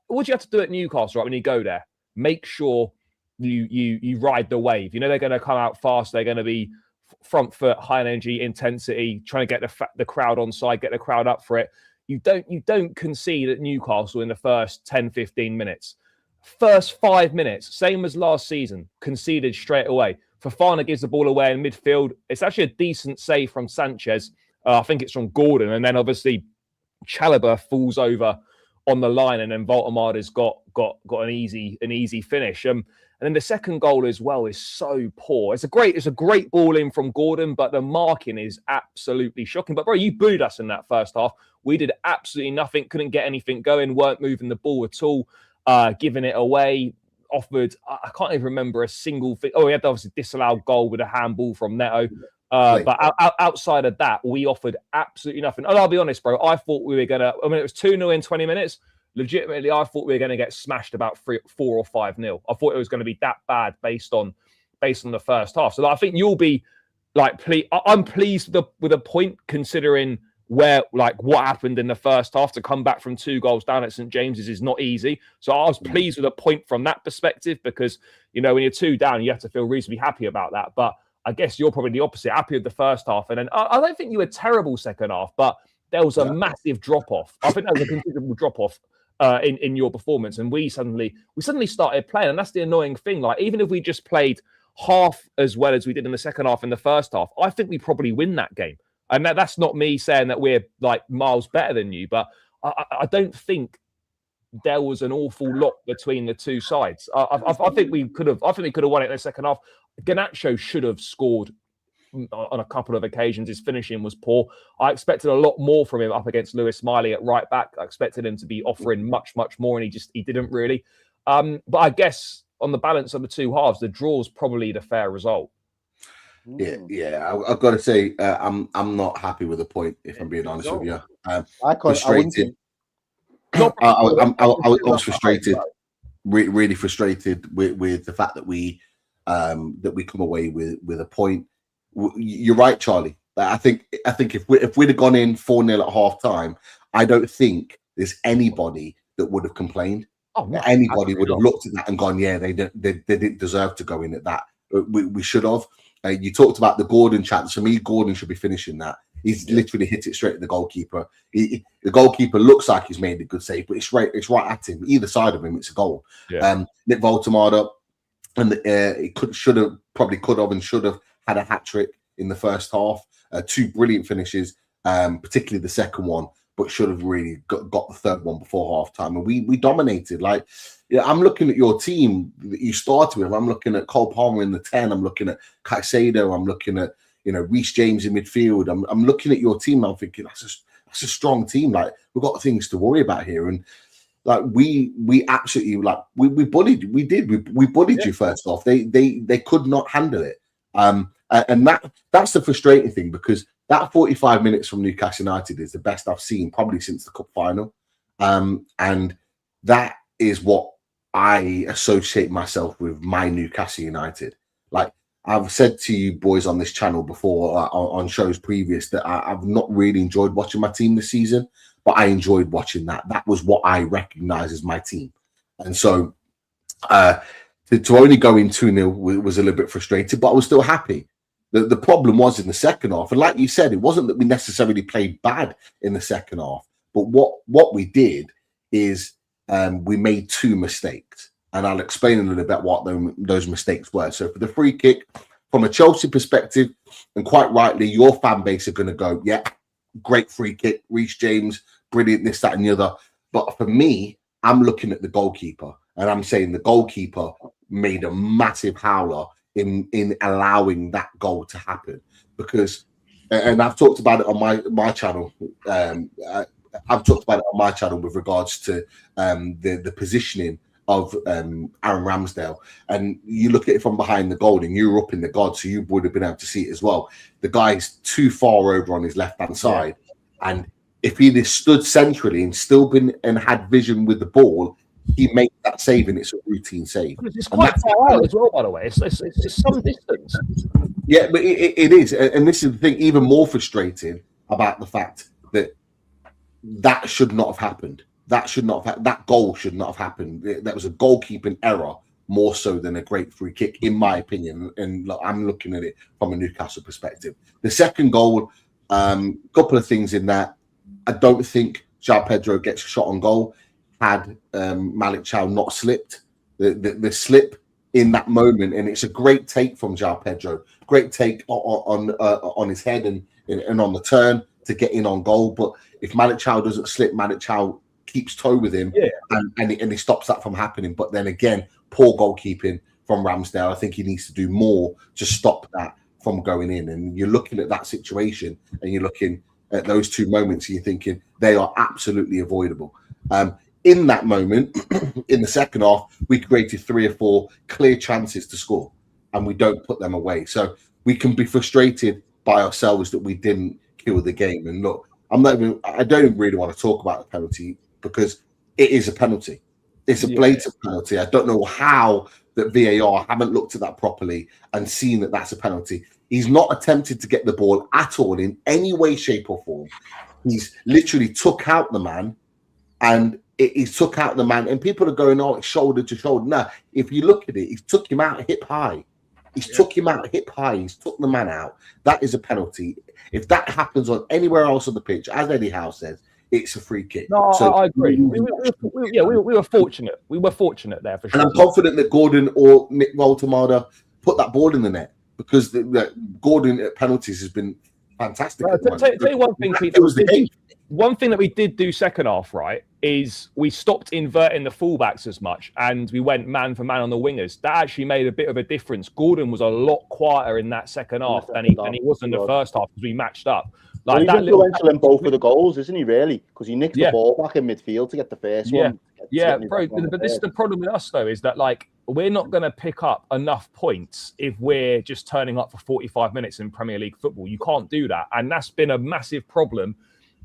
what do you have to do at Newcastle, right? When you go there, make sure you ride the wave. You know they're going to come out fast. They're going to be front foot, high energy, intensity, trying to get the crowd on side, get the crowd up for it. You don't concede at Newcastle in the first 10, 15 minutes. First 5 minutes, same as last season, conceded straight away. Fofana gives the ball away in midfield. It's actually a decent save from Sanchez. I think it's from Gordon. And then obviously Chalobah falls over on the line, and then Voltemada's got an easy finish. And then the second goal as well is so poor. It's a great ball in from Gordon, but the marking is absolutely shocking. But bro, you booed us in that first half. We did absolutely nothing, couldn't get anything going, weren't moving the ball at all, giving it away. Offered, I can't even remember a single thing. Oh, we had the obviously disallowed goal with a handball from Neto. But outside of that, we offered absolutely nothing. And I'll be honest, bro, I thought we were going to, it was 2-0 in 20 minutes. Legitimately, I thought we were going to get smashed about 4 or 5-0. I thought it was going to be that bad based on the first half. So I think you'll be like, I'm pleased with a point considering what happened in the first half. To come back from 2 goals down at St. James's is not easy. So I was pleased with a point from that perspective because, you know, when you're 2 down, you have to feel reasonably happy about that. But I guess you're probably the opposite, happy with the first half. And then I don't think you were terrible second half, but there was a massive drop-off. I think there was a considerable drop-off in your performance, and we suddenly started playing, and that's the annoying thing. Like, even if we just played half as well as we did in the second half in the first half, I think we probably win that game. And that's not me saying that we're like miles better than you, but I don't think there was an awful lot between the two sides. I think we could have won it in the second half. Garnacho should have scored on a couple of occasions. His finishing was poor. I expected a lot more from him up against Lewis-Skelly at right back. I expected him to be offering much more, and he didn't really. But I guess on the balance of the two halves, the draw is probably the fair result. Yeah. I've got to say, I'm not happy with the point. If I'm being honest with you, frustrated. I was frustrated, really frustrated with the fact that we come away with a point. You're right, Charlie. I think if we'd have gone in 4-0 at half time, I don't think there's anybody that would have complained. Anybody would have looked at that and gone, yeah, they didn't deserve to go in at that. We should have. You talked about the Gordon chance. For me, Gordon should be finishing that. He's literally hit it straight at the goalkeeper. The goalkeeper looks like he's made a good save, but it's right at him. Either side of him, it's a goal. Yeah. Nick Voltemada, and he should have had a hat trick in the first half. 2 brilliant finishes, particularly the second one, but should have really got the third one before half time. And we dominated. Like, I'm looking at your team that you started with. I'm looking at Cole Palmer in the 10. I'm looking at Caicedo. I'm looking at Reece James in midfield. I'm looking at your team. I'm thinking that's a strong team. Like, we've got things to worry about here. And like we absolutely we bullied you first off. They could not handle it. And that's the frustrating thing, because that 45 minutes from Newcastle United is the best I've seen probably since the cup final. And that is what I associate myself with my Newcastle United. Like, I've said to you boys on this channel before, on shows previous, that I've not really enjoyed watching my team this season, but I enjoyed watching that. That was what I recognize as my team. And so to only go in 2-0 was a little bit frustrated, but I was still happy. The problem was in the second half, and like you said, it wasn't that we necessarily played bad in the second half, but what we did is we made 2 mistakes. And I'll explain a little bit what those mistakes were. So for the free kick, from a Chelsea perspective, and quite rightly, your fan base are going to go, yeah, great free kick, Reece James, brilliant, this, that, and the other. But for me, I'm looking at the goalkeeper, and I'm saying the goalkeeper made a massive howler in allowing that goal to happen. Because, and I've talked about it on my channel. I've talked about it on my channel with regards to the positioning of Aaron Ramsdale, and you look at it from behind the goal, and you're up in the God, so you would have been able to see it as well. The guy's too far over on his left-hand side, and if he'd have stood centrally and still been and had vision with the ball, he made that save, and it's a routine save. It's quite far out as well, by the way. It's some distance. Yeah, but it is, and this is the thing, even more frustrating about the fact that should not have happened. That goal should not have happened. That was a goalkeeping error more so than a great free kick, in my opinion. And look, I'm looking at it from a Newcastle perspective. The second goal, couple of things in that. I don't think João Pedro gets a shot on goal had Malik Chow not slipped. The slip in that moment, and it's a great take from João Pedro. Great take on his head and on the turn to get in on goal. But if Malik Chow doesn't slip, Malik Chow keeps toe with him, and he stops that from happening. But then again, poor goalkeeping from Ramsdale. I think he needs to do more to stop that from going in. And you're looking at that situation, and you're looking at those 2 moments, and you're thinking they are absolutely avoidable. In that moment, in the second half, we created 3 or 4 clear chances to score, and we don't put them away. So we can be frustrated by ourselves that we didn't kill the game. And look, I don't even really want to talk about the penalty, because it is a penalty. It's a blatant penalty. I don't know how that VAR haven't looked at that properly and seen that that's a penalty. He's not attempted to get the ball at all in any way, shape, or form. He's literally took out the man, and he's took out the man, and people are going, oh, it's shoulder to shoulder. No, if you look at it, he's took him out hip high. He's took him out hip high. He's took the man out. That is a penalty. If that happens on anywhere else on the pitch, as Eddie Howe says, it's a free kick. No, so, I agree. We were fortunate. We were fortunate there for sure. And I'm confident that Gordon or Nick Waltemada put that ball in the net, because Gordon at penalties has been fantastic. Tell you one thing, Pete. One thing that we did do second half, right, is we stopped inverting the fullbacks as much, and we went man for man on the wingers. That actually made a bit of a difference. Gordon was a lot quieter in that second half than he was in the first half, because we matched up. Like, he's influential in both of the goals, isn't he, really? Because he nicked the ball back in midfield to get the first one. Yeah, bro. But this is the problem with us, though, is that, like, we're not going to pick up enough points if we're just turning up for 45 minutes in Premier League football. You can't do that. And that's been a massive problem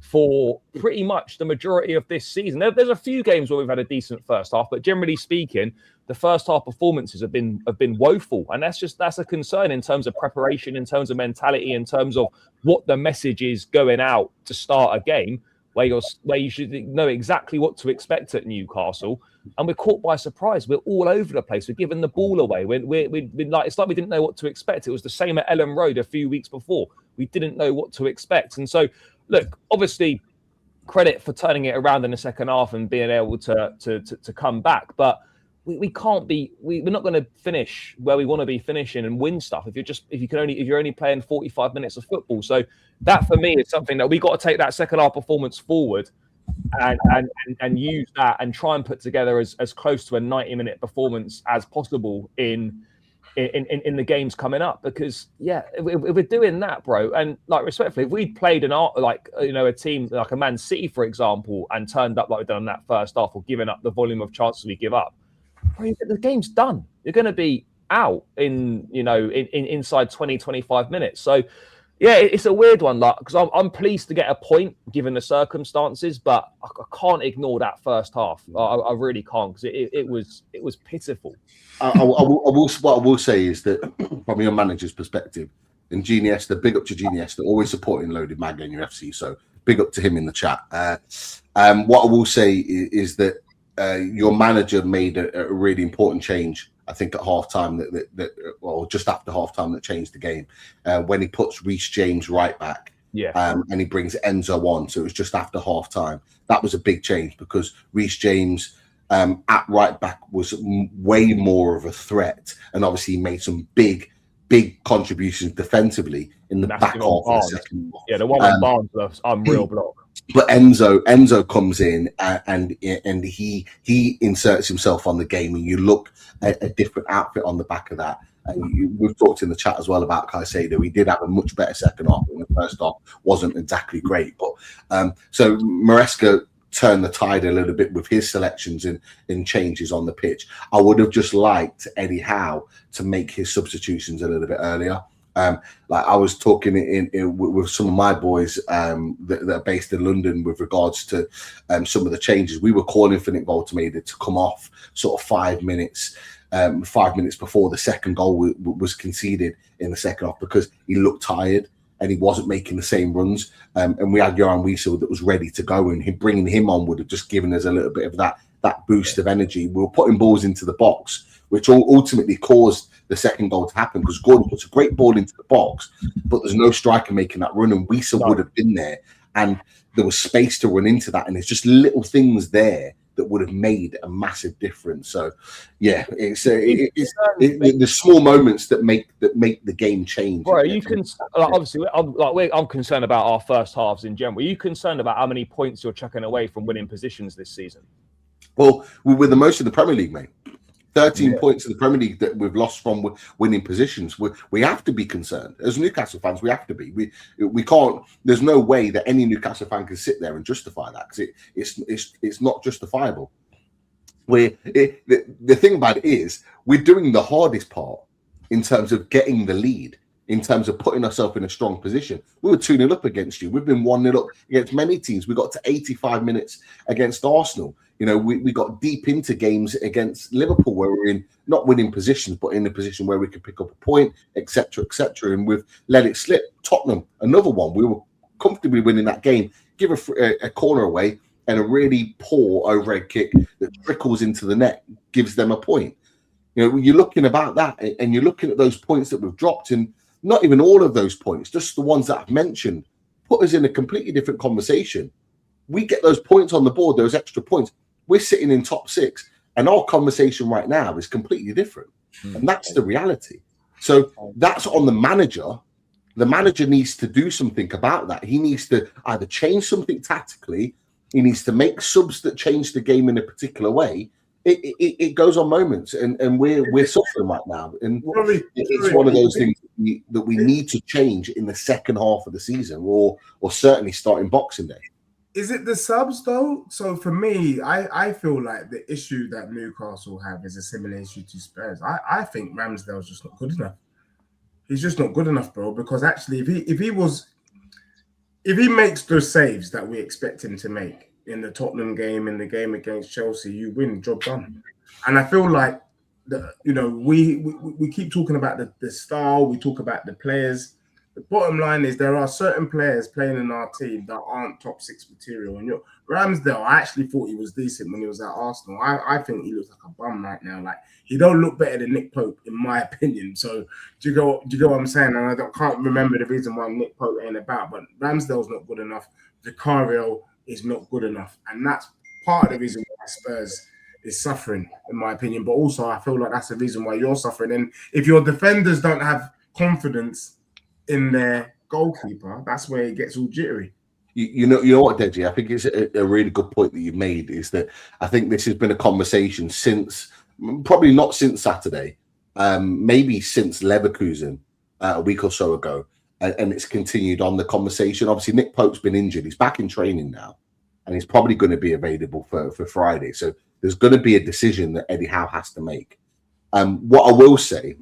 for pretty much the majority of this season. There's a few games where we've had a decent first half, but generally speaking, the first half performances have been woeful, and that's a concern in terms of preparation, in terms of mentality, in terms of what the message is going out to start a game where you should know exactly what to expect at Newcastle. And we're caught by surprise. We're all over the place. We're giving the ball away. We're like, it's like we didn't know what to expect. It was the same at Ellen Road a few weeks before. We didn't know what to expect, and so. Look, obviously, credit for turning it around in the second half and being able to come back, but we can't be. We're not going to finish where we want to be finishing and win stuff if you're only playing 45 minutes of football. So that for me is something that we got to take that second half performance forward and use that and try and put together as close to a 90-minute performance as possible in in the games coming up. Because if we're doing that, bro, and like respectfully, if we'd played a team like a Man City, for example, and turned up like we've done in that first half, or given up the volume of chances we give up, bro, the game's done. You're going to be out in inside 20-25 minutes. So yeah, it's a weird one, like, because I'm pleased to get a point given the circumstances, but I can't ignore that first half. I really can't, because it was pitiful. What I will say is that from your manager's perspective, and Geniesta, big up to Geniesta, always supporting Loaded Mag and your FC. So big up to him in the chat. What I will say is that your manager made a really important change, I think, at halftime, or just after halftime, that changed the game. When he puts Reece James right back, and he brings Enzo on. So it was just after halftime. That was a big change, because Reece James at right back was way more of a threat, and obviously he made some big contributions defensively in the back half of the second half. Yeah, the one with Barnes was unreal block. But Enzo comes in and he inserts himself on the game, and you look at a different outfit on the back of that. And we've talked in the chat as well about Caicedo. He did have a much better second half, and the first half wasn't exactly great. But so Maresca turned the tide a little bit with his selections and changes on the pitch. I would have just liked Eddie Howe to make his substitutions a little bit earlier. Like I was talking with some of my boys that are based in London with regards to some of the changes. We were calling for Nick Voltemade to come off sort of 5 minutes before the second goal was conceded in the second half, because he looked tired and he wasn't making the same runs. And we had Johan Wiesel that was ready to go, and bringing him on would have just given us a little bit of that boost of energy. We were putting balls into the box, which ultimately caused the second goal to happen, because Gordon puts a great ball into the box, but there's no striker making that run, and Wiesel would have been there, and there was space to run into that, and there's just little things there that would have made a massive difference. So yeah, it's the small moments that make the game change. Right, you can obviously I'm concerned about our first halves in general. Are you concerned about how many points you're chucking away from winning positions this season? Well, we're the most in the Premier League, mate. 13 points in the Premier League that we've lost from winning positions. We have to be concerned. As Newcastle fans, we have to be. We can't. There's no way that any Newcastle fan can sit there and justify that, because it's not justifiable. The thing about it is, we're doing the hardest part in terms of getting the lead, in terms of putting ourselves in a strong position. We were 2-0 up against you. We've been 1-0 up against many teams. We got to 85 minutes against Arsenal. You know, we got deep into games against Liverpool where we're in not winning positions, but in a position where we could pick up a point, etc., and we've let it slip. Tottenham, another one. We were comfortably winning that game. Give a corner away, and a really poor overhead kick that trickles into the net gives them a point. You know, you're looking about that, and you're looking at those points that we've dropped, and not even all of those points, just the ones that I've mentioned, put us in a completely different conversation. We get those points on the board, those extra points. We're sitting in top 6, and our conversation right now is completely different. And that's the reality. So that's on the manager. The manager needs to do something about that. He needs to either change something tactically. He needs to make subs that change the game in a particular way. It goes on moments, and we're suffering right now. And it's one of those things that we need to change in the second half of the season, or certainly starting Boxing Day. Is it the subs though? So for me, I feel like the issue that Newcastle have is a similar issue to Spurs. I think Ramsdale's just not good enough. He's just not good enough, bro. Because actually, if he makes those saves that we expect him to make in the Tottenham game, in the game against Chelsea, you win, job done. And I feel like we keep talking about the style, we talk about the players. The bottom line is there are certain players playing in our team that aren't top 6 material. And Ramsdale, I actually thought he was decent when he was at Arsenal. I think he looks like a bum right now. Like, he don't look better than Nick Pope, in my opinion. So do you go what I'm saying? And I can't remember the reason why Nick Pope ain't about, but Ramsdale's not good enough. Vicario is not good enough. And that's part of the reason why Spurs is suffering, in my opinion. But also, I feel like that's the reason why you're suffering. And if your defenders don't have confidence in their goalkeeper, that's where it gets all jittery. You know what, Deji? I think it's a really good point that you've made, is that I think this has been a conversation since, probably not since Saturday, maybe since Leverkusen a week or so ago, and it's continued on the conversation. Obviously, Nick Pope's been injured. He's back in training now, and he's probably going to be available for Friday. So there's going to be a decision that Eddie Howe has to make. What I will say,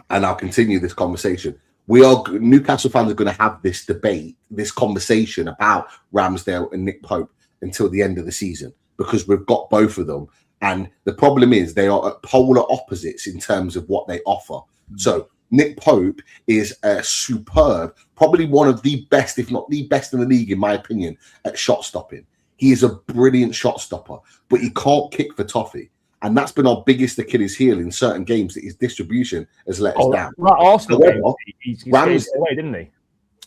and I'll continue this conversation, Newcastle fans are going to have this debate, this conversation about Ramsdale and Nick Pope until the end of the season, because we've got both of them. And the problem is they are at polar opposites in terms of what they offer. So Nick Pope is superb, probably one of the best, if not the best in the league, in my opinion, at shot stopping. He is a brilliant shot stopper, but he can't kick for toffee. And that's been our biggest Achilles heel in certain games, that his distribution has let us down. That Arsenal game, he Ramsdale away, didn't he?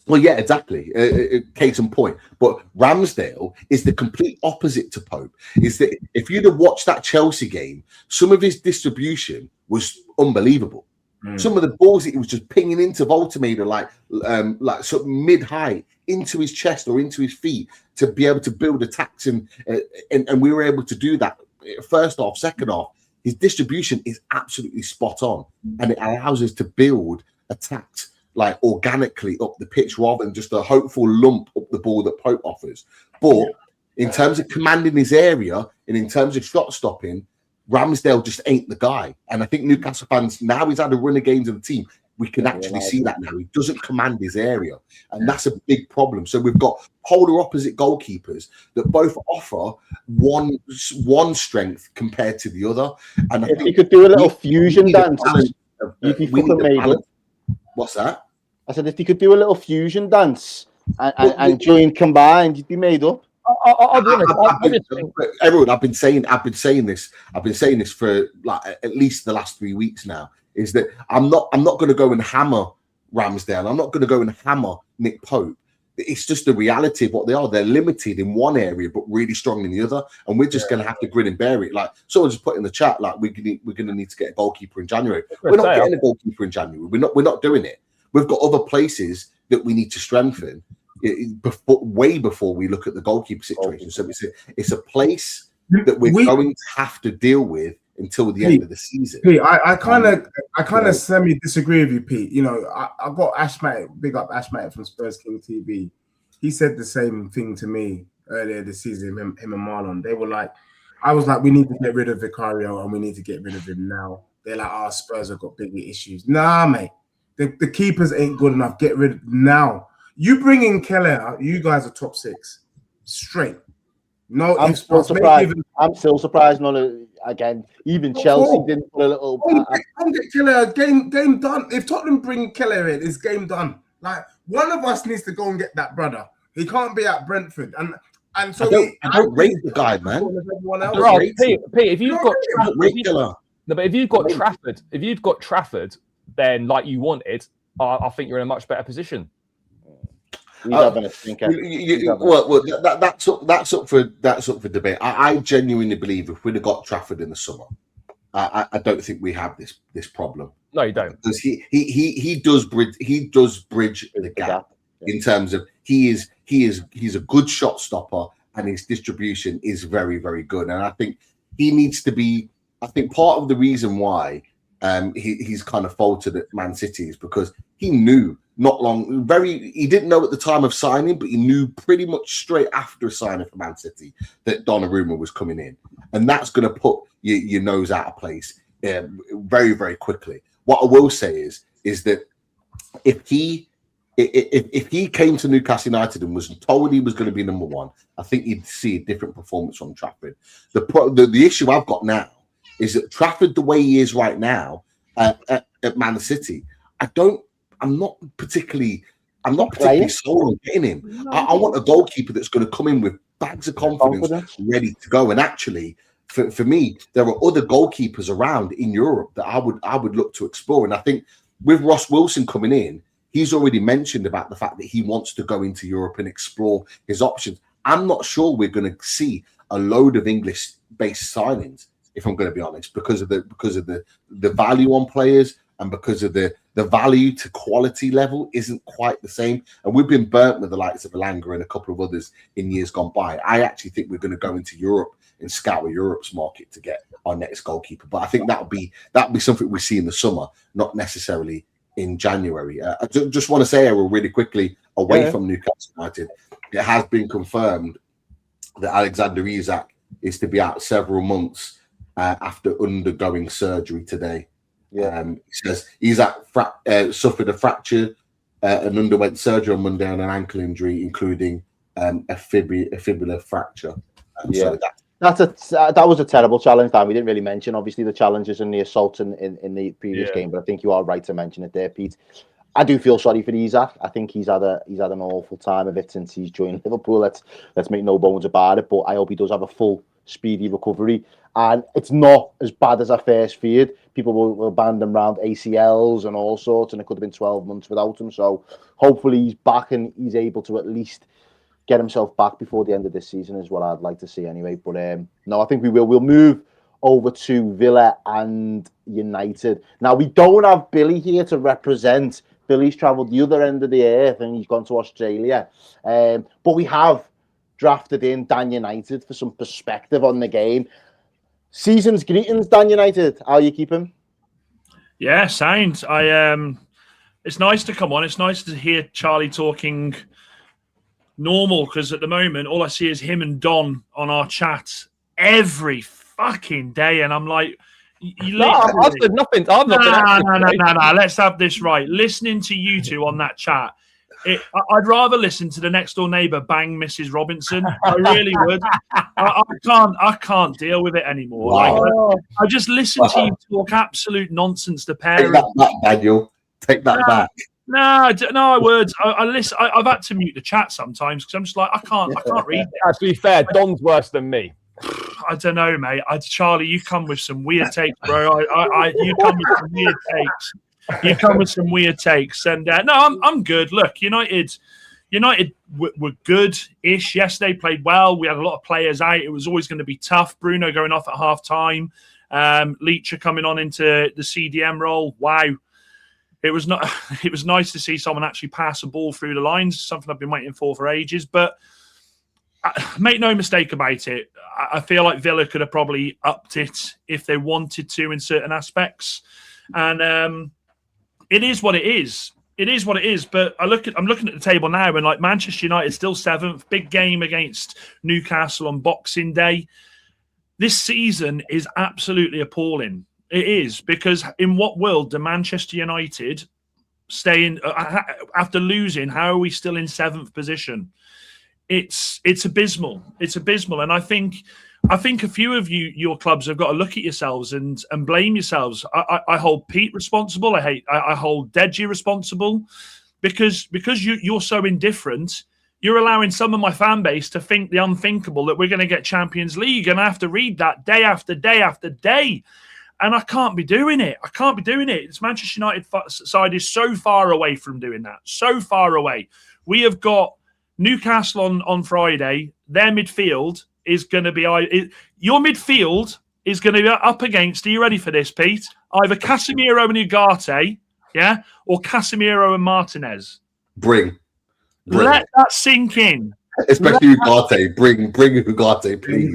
Well, yeah, exactly. Case in point. But Ramsdale is the complete opposite to Pope. Is that if you'd have watched that Chelsea game, some of his distribution was unbelievable. Some of the balls that he was just pinging into Voltemader, like sort of mid-height into his chest or into his feet, to be able to build attacks, and we were able to do that. First half, second half, his distribution is absolutely spot on, and it allows us to build attacks like organically up the pitch rather than just a hopeful lump up the ball that Pope offers. But in terms of commanding his area and in terms of shot stopping, Ramsdale just ain't the guy. And I think Newcastle fans, now he's had a run of games in the team, we can actually see that now. He doesn't command his area, and that's a big problem. So we've got polar opposite goalkeepers that both offer one strength compared to the other. And if you could do a little fusion dance, you'd be fucking made. What's that? I said if you could do a little fusion dance and join combined, you'd be made up. I'll be honest. Everyone, I've been saying this for like at least the last 3 weeks now. Is that I'm not going to go and hammer Ramsdale. I'm not going to go and hammer Nick Pope. It's just the reality of what they are. They're limited in one area, but really strong in the other. And we're just going to have to grin and bear it. Like someone just put in the chat, like we're going to need to get a goalkeeper in January. We're not getting a goalkeeper in January. We're not doing it. We've got other places that we need to strengthen way before we look at the goalkeeper situation. So it's a place that we're going to have to deal with until the end of the season. Pete, I kind of semi disagree with you, Pete. You know, I got Ashmate, big up Ashmate from Spurs King TV. He said the same thing to me earlier this season. Him and Marlon, they were like, I was like, we need to get rid of Vicario and we need to get rid of him now. They're like, our Spurs have got bigger issues. Nah, mate, the keepers ain't good enough. Get rid of now. You bring in Keller, you guys are top 6 straight. No, I'm still surprised. I'm still surprised. Again, even Chelsea didn't put a little. Get Keller, game done. If Tottenham bring Keller in, it's game done. Like one of us needs to go and get that brother. He can't be at Brentford, and so I don't rate the guy, man. Pete, if you've got Trafford, then like you wanted, I think you're in a much better position. He's having a stinker. Well, that's up for debate. I genuinely believe if we'd have got Trafford in the summer, I don't think we have this problem. No, you don't, because he does bridge the gap in terms of he's a good shot stopper and his distribution is very, very good. And I think he needs to be. I think part of the reason why he's kind of faltered at Man City is because he knew. He didn't know at the time of signing, but he knew pretty much straight after signing for Man City that Donnarumma was coming in. And that's going to put your nose out of place very, very quickly. What I will say is that if he came to Newcastle United and was told he was going to be number 1, I think you'd see a different performance from Trafford. The issue I've got now is that Trafford, the way he is right now at Man City, I'm not particularly sold on getting him. I want a goalkeeper that's going to come in with bags of confidence, ready to go. And actually, for me, there are other goalkeepers around in Europe that I would look to explore. And I think with Ross Wilson coming in, he's already mentioned about the fact that he wants to go into Europe and explore his options. I'm not sure we're going to see a load of English-based signings, if I'm going to be honest, because of the value on players. And because of the value to quality level isn't quite the same. And we've been burnt with the likes of Elanga and a couple of others in years gone by. I actually think we're going to go into Europe and scour Europe's market to get our next goalkeeper. But I think that'll be something we see in the summer, not necessarily in January. I just want to say, Errol, really quickly, away from Newcastle United, it has been confirmed that Alexander Isak is to be out several months after undergoing surgery today. He says Isak suffered a fracture and underwent surgery on Monday on an ankle injury, including a fibular fracture. So that was a terrible challenge, Dan. We didn't really mention, obviously, the challenges and the assault in the previous game, but I think you are right to mention it there, Pete. I do feel sorry for Isak. I think he's had an awful time of it since he's joined Liverpool. Let's make no bones about it. But I hope he does have a full, speedy recovery. And it's not as bad as I first feared. People will band him around ACLs and all sorts, and it could have been 12 months without him. So hopefully he's back and he's able to at least get himself back before the end of this season is what I'd like to see anyway. But no, I think we will. We'll move over to Villa and United. Now, we don't have Billy here to represent. Billy's travelled the other end of the earth and he's gone to Australia. But we have drafted in Dan United for some perspective on the game. Season's greetings, Dan United. How are you keeping? Yeah, sound. It's nice to come on. It's nice to hear Charlie talking normal, because at the moment all I see is him and Don on our chat every fucking day, and I'm like, I've said nothing. I've not been. No. Let's have this right. Listening to you two on that chat, I'd rather listen to the next door neighbour bang Mrs. Robinson. I really would. I can't deal with it anymore. Wow. Like, I just listen to you talk absolute nonsense to parents. Take that back, Daniel. Take that back. No, I would. I listen. I've had to mute the chat sometimes because I'm just like, I can't read it. To be fair, Don's worse than me. I don't know, mate. Charlie, you come with some weird takes, bro. You come with some weird takes. You come with some weird takes, and no, I'm good. Look, United were good-ish. Yes, they played well. We had a lot of players out. It was always going to be tough. Bruno going off at half time. Leacher coming on into the CDM role. Wow. It was nice to see someone actually pass a ball through the lines, something I've been waiting for ages. But make no mistake about it, I feel like Villa could have probably upped it if they wanted to in certain aspects. And it is what it is. It is what it is. But I'm looking at the table now, and like Manchester United still 7th, big game against Newcastle on Boxing Day. This season is absolutely appalling. It is, because in what world do Manchester United stay in after losing? How are we still in 7th position? It's abysmal. It's abysmal, and I think a few of your clubs have got to look at yourselves and blame yourselves. I hold Pete responsible. I hold Deji responsible, because you're so indifferent. You're allowing some of my fan base to think the unthinkable, that we're going to get Champions League, and I have to read that day after day after day. And I can't be doing it. I can't be doing it. This Manchester United side is so far away from doing that. So far away. We have got Newcastle on Friday. Their midfield is going to be... Your midfield is going to be up against... Are you ready for this, Pete? Either Casemiro and Ugarte, yeah? Or Casemiro and Martinez. Bring. Let that sink in. Especially Ugarte. Bring Ugarte, please.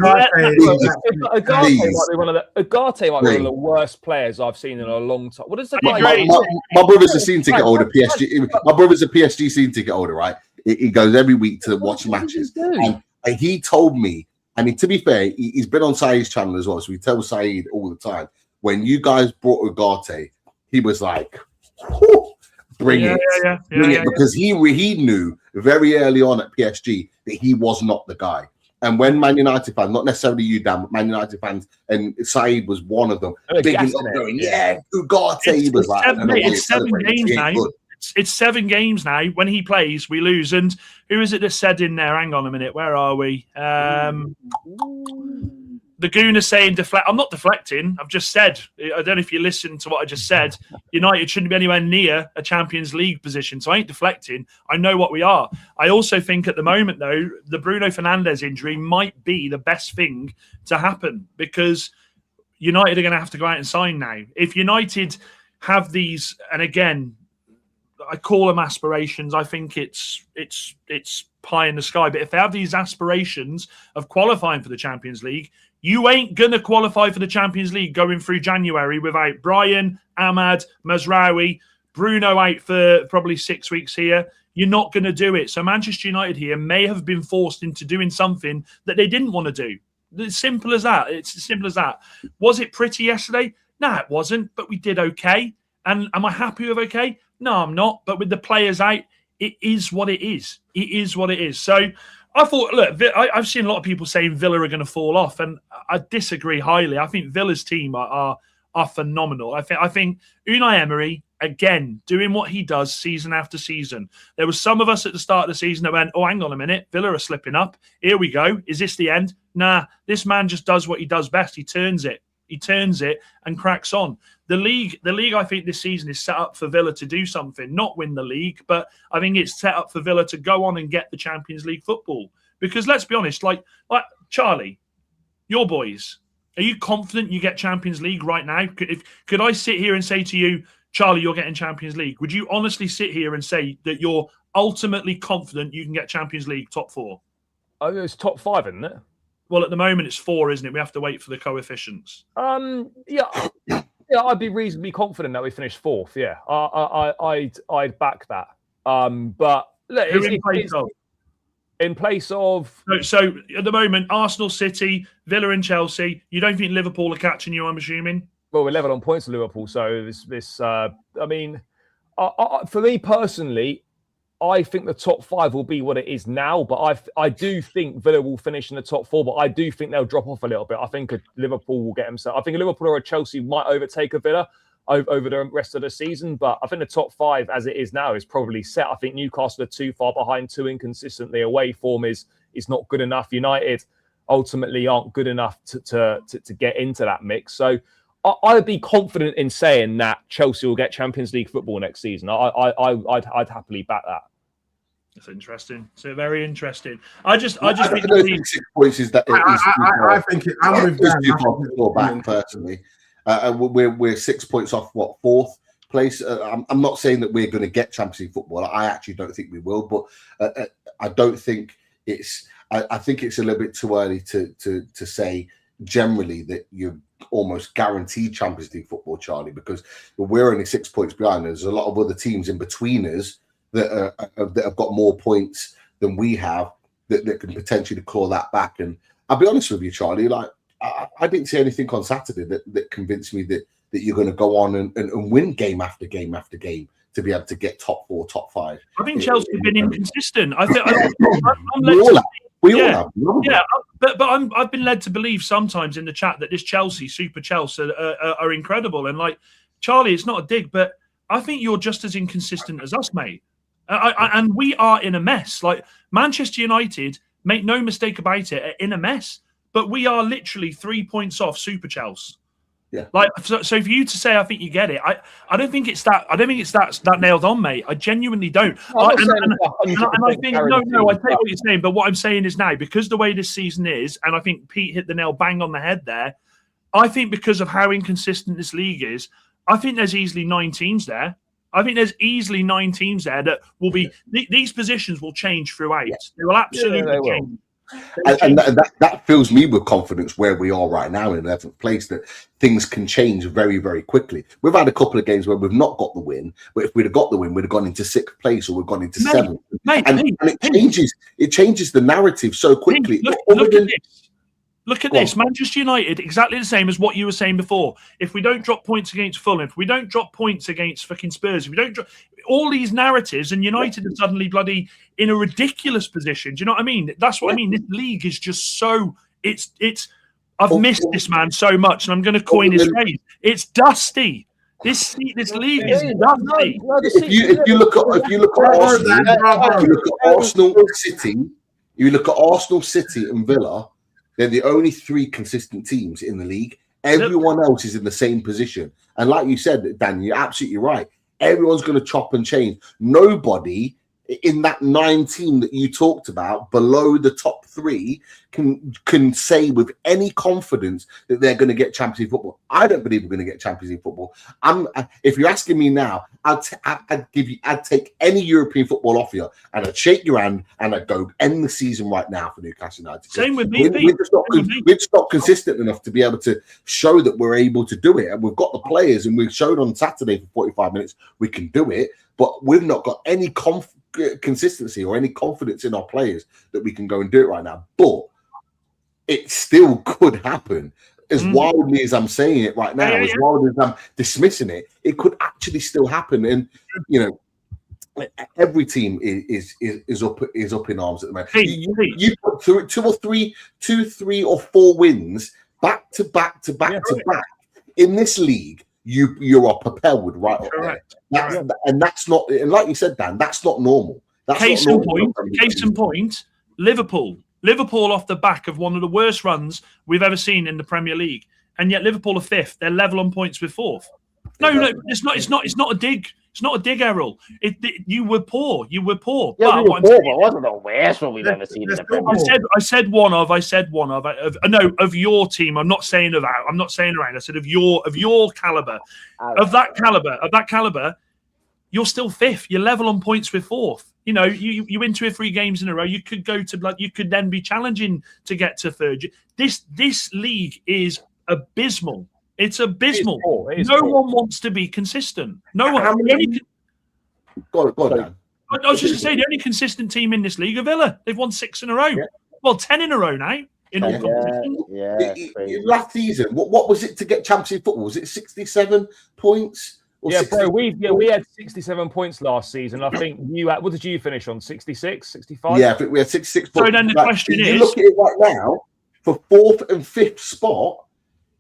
Ugarte might be one of the worst players I've seen in a long time. What is that? My brother's a season ticket holder. PSG. My brother's a PSG season ticket holder, right? He goes every week to watch matches, and he told me. And to be fair, he's been on Saeed's channel as well, so he tells Saeed all the time. When you guys brought Ugarte, he was like, bring it, because he knew very early on at PSG that he was not the guy. And when Man United fans, not necessarily you, Dan, but Man United fans, and Saeed was one of them, big up going, Ugarte. He was like, it's 7 games now. It's 7 games now. When he plays, we lose. And who is it that said in there? Hang on a minute. Where are we? The Goon is saying deflect. I'm not deflecting. I've just said, I don't know if you listened to what I just said. United shouldn't be anywhere near a Champions League position. So I ain't deflecting. I know what we are. I also think at the moment, though, the Bruno Fernandes injury might be the best thing to happen, because United are going to have to go out and sign now. If United have these, and again, I call them aspirations. I think it's pie in the sky. But if they have these aspirations of qualifying for the Champions League, you ain't gonna qualify for the Champions League going through January without Brian, Ahmad, Mazraoui, Bruno out for probably 6 weeks here. You're not going to do it. So Manchester United here may have been forced into doing something that they didn't want to do. It's simple as that. It's as simple as that. Was it pretty yesterday? No, it wasn't. But we did okay. And am I happy with okay? No, I'm not. But with the players out, it is what it is. It is what it is. So I thought, look, I've seen a lot of people saying Villa are going to fall off, and I disagree highly. I think Villa's team are phenomenal. I think Unai Emery, again, doing what he does season after season. There was some of us at the start of the season that went, oh, hang on a minute, Villa are slipping up. Here we go. Is this the end? Nah, this man just does what he does best. He turns it and cracks on. The league, I think this season is set up for Villa to do something, not win the league, but I think it's set up for Villa to go on and get the Champions League football. Because let's be honest, like Charlie, your boys, are you confident you get Champions League right now? Could I sit here and say to you, Charlie, you're getting Champions League? Would you honestly sit here and say that you're ultimately confident you can get Champions League top 4? Oh, it's top 5, isn't it? Well, at the moment it's 4, isn't it? We have to wait for the coefficients. Yeah, I'd be reasonably confident that we finish 4th. Yeah, I'd back that. But look, in place of so at the moment, Arsenal, City, Villa, and Chelsea. You don't think Liverpool are catching you? I'm assuming. Well, we're level on points with Liverpool, so I mean, for me personally, I think the top 5 will be what it is now, but I do think Villa will finish in the top 4, but I do think they'll drop off a little bit. I think Liverpool will get himself. I think a Liverpool or a Chelsea might overtake a Villa over the rest of the season, but I think the top 5 as it is now is probably set. I think Newcastle are too far behind, too inconsistently. Away form is not good enough. United ultimately aren't good enough to get into that mix. So I'd be confident in saying that Chelsea will get Champions League football next season. I'd happily back that. That's interesting. So very interesting. I think 6 points is that. I think I'm with Dan. Back personally. We're 6 points off 4th place. I'm not saying that we're going to get Champions League football. I actually don't think we will, but I don't think it's. I think it's a little bit too early to say generally that you're almost guaranteed Champions League football, Charlie, because we're only 6 points behind. There's a lot of other teams in between us that have got more points than we have that can potentially claw that back. And I'll be honest with you, Charlie, like I didn't see anything on Saturday that convinced me that you're going to go on and win game after game after game to be able to get top 4, top 5. I think Chelsea have been inconsistent. I've been led to believe sometimes in the chat that this Chelsea, Super Chelsea, are incredible. And like, Charlie, it's not a dig, but I think you're just as inconsistent as us, mate. And we are in a mess. Like Manchester United, make no mistake about it, are in a mess. But we are literally 3 points off Super Chelsea. Yeah. Like so for you to say I think you get it, I don't think it's that. I don't think it's that nailed on, mate. I genuinely don't. I think I take what you're saying, but what I'm saying is now, because the way this season is, and I think Pete hit the nail bang on the head there. I think because of how inconsistent this league is, I think there's easily 9 teams there. I think there's easily 9 teams there that will be. These positions will change throughout. Yeah. They will absolutely change. And that fills me with confidence where we are right now in 11th place, that things can change very, very quickly. We've had a couple of games where we've not got the win, but if we'd have got the win, we'd have gone into 6th place or we've gone into 7th. It changes the narrative so quickly. Look at this. Manchester United, exactly the same as what you were saying before. If we don't drop points against Fulham, if we don't drop points against fucking Spurs, if we don't drop all these narratives, and United are suddenly bloody in a ridiculous position. Do you know what I mean? That's what I mean. This league is just so I've missed this man so much, and I'm going to coin his phrase. It's dusty. This league is dusty. If you look at Arsenal, City, and Villa. They're the only 3 consistent teams in the league. Everyone else is in the same position. And like you said, Dan, you're absolutely right. Everyone's going to chop and change. Nobody in that 9 team that you talked about, below the top 3, can say with any confidence that they're going to get Champions League football. I don't believe we're going to get Champions League football. If you're asking me now, I'd take any European football off you, and I'd shake your hand, and I'd go end the season right now for Newcastle United. Same with me. We're just not consistent enough to be able to show that we're able to do it, and we've got the players, and we've showed on Saturday for 45 minutes we can do it, but we've not got any consistency or any confidence in our players that we can go and do it right now. But it still could happen. As wildly as I'm saying it right now, as wildly as I'm dismissing it, it could actually still happen. And every team is up in arms at the moment. You put through 2, 3, or 4 wins back to back in this league. You are propelled right up there. And that's not, and like you said, Dan, that's not normal. Case in point, Liverpool off the back of one of the worst runs we've ever seen in the Premier League, and yet Liverpool are 5th. They're level on points with 4th. No, it's not a dig. It's not a dig, Errol. You were poor. Yeah, but we were poor, but it wasn't the worst one we've ever seen in the Premier League. I said one of your team. I'm not saying around. I said of your caliber, of that caliber. You're still 5th. You're level on points with 4th. You win 2 or 3 games in a row. You could go to you could then be challenging to get to 3rd. This league is abysmal. It's abysmal. No one wants to be consistent. No one. Go on, Dan. I was just going to say the only consistent team in this league are Villa. They've won 6 in a row. Yeah. Well, 10 in a row now. In all competitions. Last season, what was it to get Champions League football? Was it 67 points? Yeah, bro, we had 67 points last season. I think what did you finish on? 66, 65? Yeah, I think we had 66 points. So then the question is, you look at it right now, for 4th and 5th spot,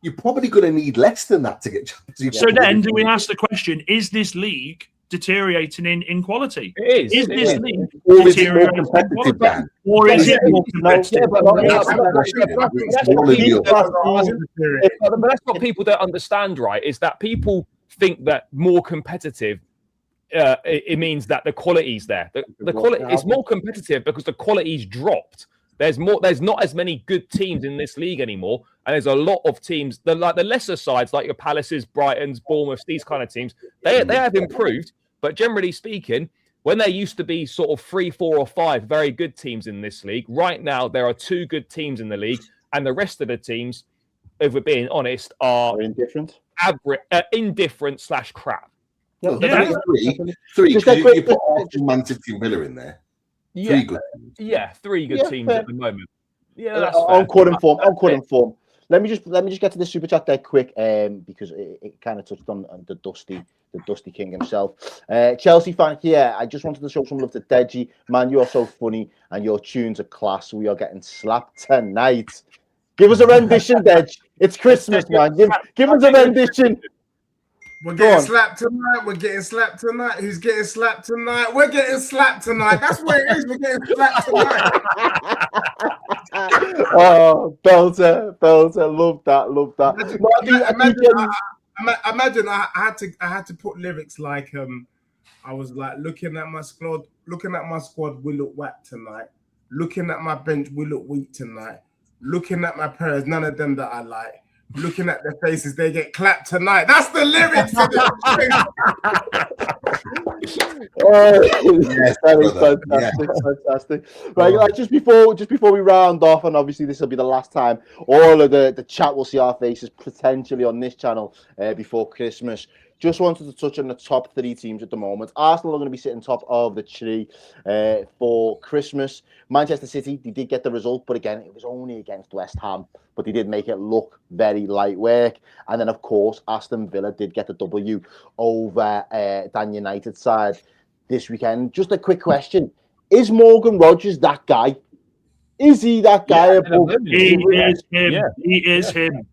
you're probably going to need less than that to get Champions League. So then, do we ask the question, is this league deteriorating in quality? It is. Is this league deteriorating in quality? Or is it more competitive? But that's what people don't understand, right? Is that people think that more competitive it means that the quality's there. The quality is more competitive because the quality's dropped. There's not as many good teams in this league anymore, and there's a lot of teams. The lesser sides, like your Palaces, Brightons, Bournemouths, these kind of teams, they have improved. But generally speaking, when there used to be sort of 3, 4, or 5 very good teams in this league, right now there are 2 good teams in the league, and the rest of the teams, if we're being honest, are indifferent. Indifferent/crap. No, three. You put Arsenal, Man City, and Villa in there. Yeah, 3 good teams. Yeah, 3 good teams at the moment. Yeah, that's on current form. Let me just get to the super chat there quick, because it kind of touched on the Dusty King himself. Chelsea fan here. I just wanted to show some love to Deji. Man, you're so funny, and your tunes are class. We are getting slapped tonight. Give us a rendition, Dej. It's Christmas, man. Give us a rendition. We're getting slapped tonight. We're getting slapped tonight. Who's getting slapped tonight? We're getting slapped tonight. That's what it is. We're getting slapped tonight. Oh, belter. Love that. Imagine I had to put lyrics like I was like looking at my squad. We look whack tonight. Looking at my bench, we look weak tonight. Looking at my players, none of them that I like. Looking at their faces, they get clapped tonight. That's the lyrics for yes, that is fantastic. Right, just before we round off, and obviously this will be the last time all of the chat will see our faces potentially on this channel before Christmas. Just wanted to touch on the top 3 teams at the moment. Arsenal are going to be sitting top of the tree for Christmas. Manchester City, they did get the result, but again, it was only against West Ham, but they did make it look very light work. And then, of course, Aston Villa did get the W over Dan United side this weekend. Just a quick question. Is Morgan Rogers that guy? Is he that guy? He is him. Yeah. He is him.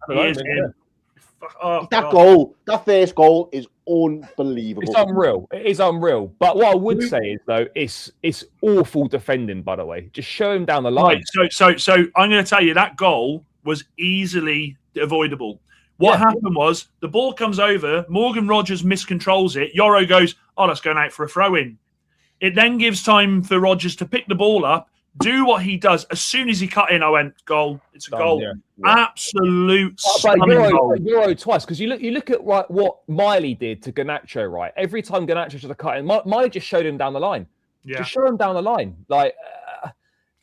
Oh, that first goal is unbelievable. It's unreal. It is unreal. But what I would say is, though, it's awful defending, by the way. Just show him down the line. Right, so I'm going to tell you that goal was easily avoidable. What happened was the ball comes over, Morgan Rogers miscontrols it. Yoro goes, oh, that's going out for a throw-in. It then gives time for Rodgers to pick the ball up, do what he does. As soon as he cut in, I went, goal. It's a goal. Yeah. Absolute stunning goal. Euro twice, because you look at what Miley did to Garnacho, right? Every time Garnacho should have cut in, Miley just showed him down the line. Yeah. Just show him down the line. Like,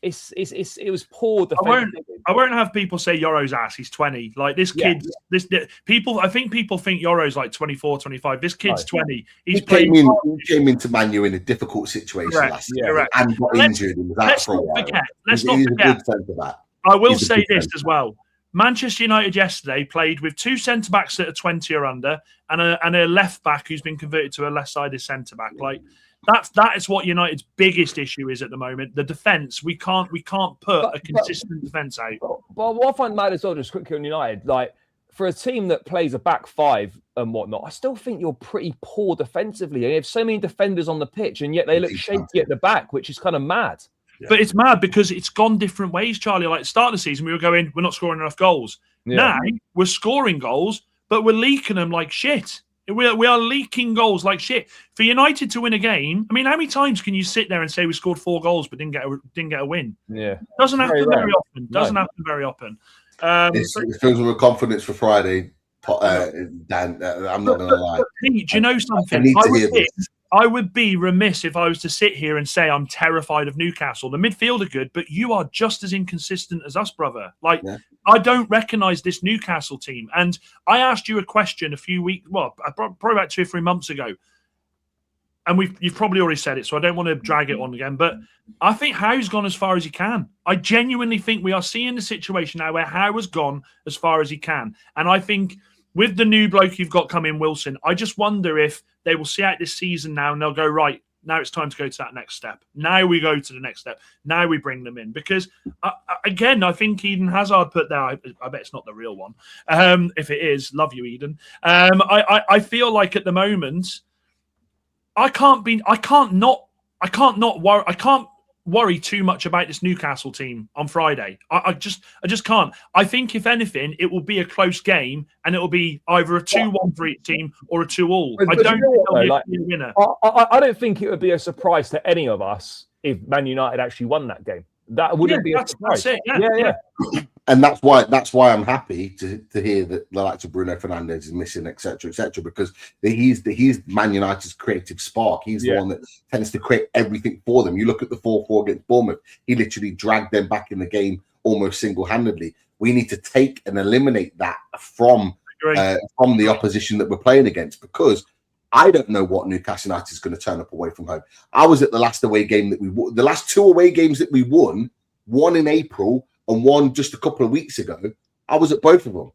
it was poor defense. I won't have people say Yoro's ass. He's 20. Like this kid, people. I think people think Yoro's like 24, 25. This kid's 20. He came into Man U in a difficult situation last year and got injured and was out for a while. Let's not forget. I will say this as well. Manchester United yesterday played with 2 centre backs that are 20 or under, and a left back who's been converted to a left-sided centre back. Like. That is what United's biggest issue is at the moment. The defence, we can't put a consistent defence out. But what I find mad as well, just quickly on United, like for a team that plays a back five and whatnot, I still think you're pretty poor defensively. And you have so many defenders on the pitch, and yet they look shaky at the back, which is kind of mad. Yeah. But it's mad because it's gone different ways, Charlie. Like at the start of the season, we were going, we're not scoring enough goals. Yeah. Now we're scoring goals, but we're leaking them like shit. We are leaking goals like shit. For United to win a game, I mean, how many times can you sit there and say we scored 4 goals but didn't get a win? Yeah, doesn't happen very often. Doesn't happen very often. It fills me with confidence for Friday, Dan. I'm not going to lie. Pete, do you know something? I would be remiss if I was to sit here and say I'm terrified of Newcastle. The midfield are good, but you are just as inconsistent as us, brother. Like, I don't recognise this Newcastle team. And I asked you a question a few weeks, probably about 2 or 3 months ago. And you've probably already said it, so I don't want to drag it on again. But I think Howe's gone as far as he can. I genuinely think we are seeing the situation now where Howe has gone as far as he can. And I think with the new bloke you've got coming, Wilson, I just wonder if they will see out this season now and they'll go, right, now it's time to go to that next step. Now we go to the next step. Now we bring them in. Because, again, I think Eden Hazard put there, I bet it's not the real one. If it is, love you, Eden. I feel like at the moment, I can't worry too much about this Newcastle team on Friday. I just can't. I think if anything, it will be a close game, and it will be either a 2-1 for each team or a 2-2. I don't think there'll be a winner. I don't think it would be a surprise to any of us if Man United actually won that game. That wouldn't be a surprise. That's it. Yeah. And that's why I'm happy to hear that the likes of Bruno Fernandes is missing, etc., because he's Man United's creative spark. He's the one that tends to create everything for them. You look at the 4-4 against Bournemouth; he literally dragged them back in the game almost single-handedly. We need to take and eliminate that from the opposition that we're playing against, because I don't know what Newcastle United is going to turn up away from home. I was at the last away game that the last 2 away games that we won, one in April and one just a couple of weeks ago. I was at both of them,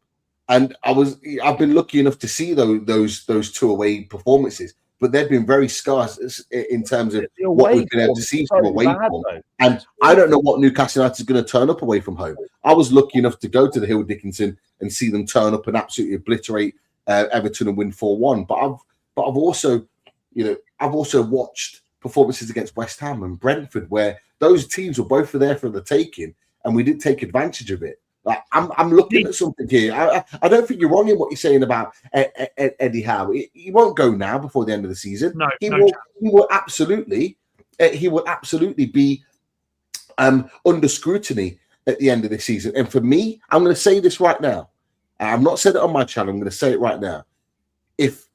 and I've been lucky enough to see those 2 away performances, but they've been very scarce in terms of what we've been able to see from away from. And I don't know what Newcastle United is going to turn up away from home. I was lucky enough to go to the Hill Dickinson and see them turn up and absolutely obliterate Everton and win 4-1. But I've also watched performances against West Ham and Brentford where those teams were both there for the taking, and we didn't take advantage of it. Like I'm looking at something here. I don't think you're wrong in what you're saying about Eddie Howe. He won't go now before the end of the season. No, he will absolutely be under scrutiny at the end of the season. And for me, I'm going to say this right now. I've not said it on my channel. I'm going to say it right now. If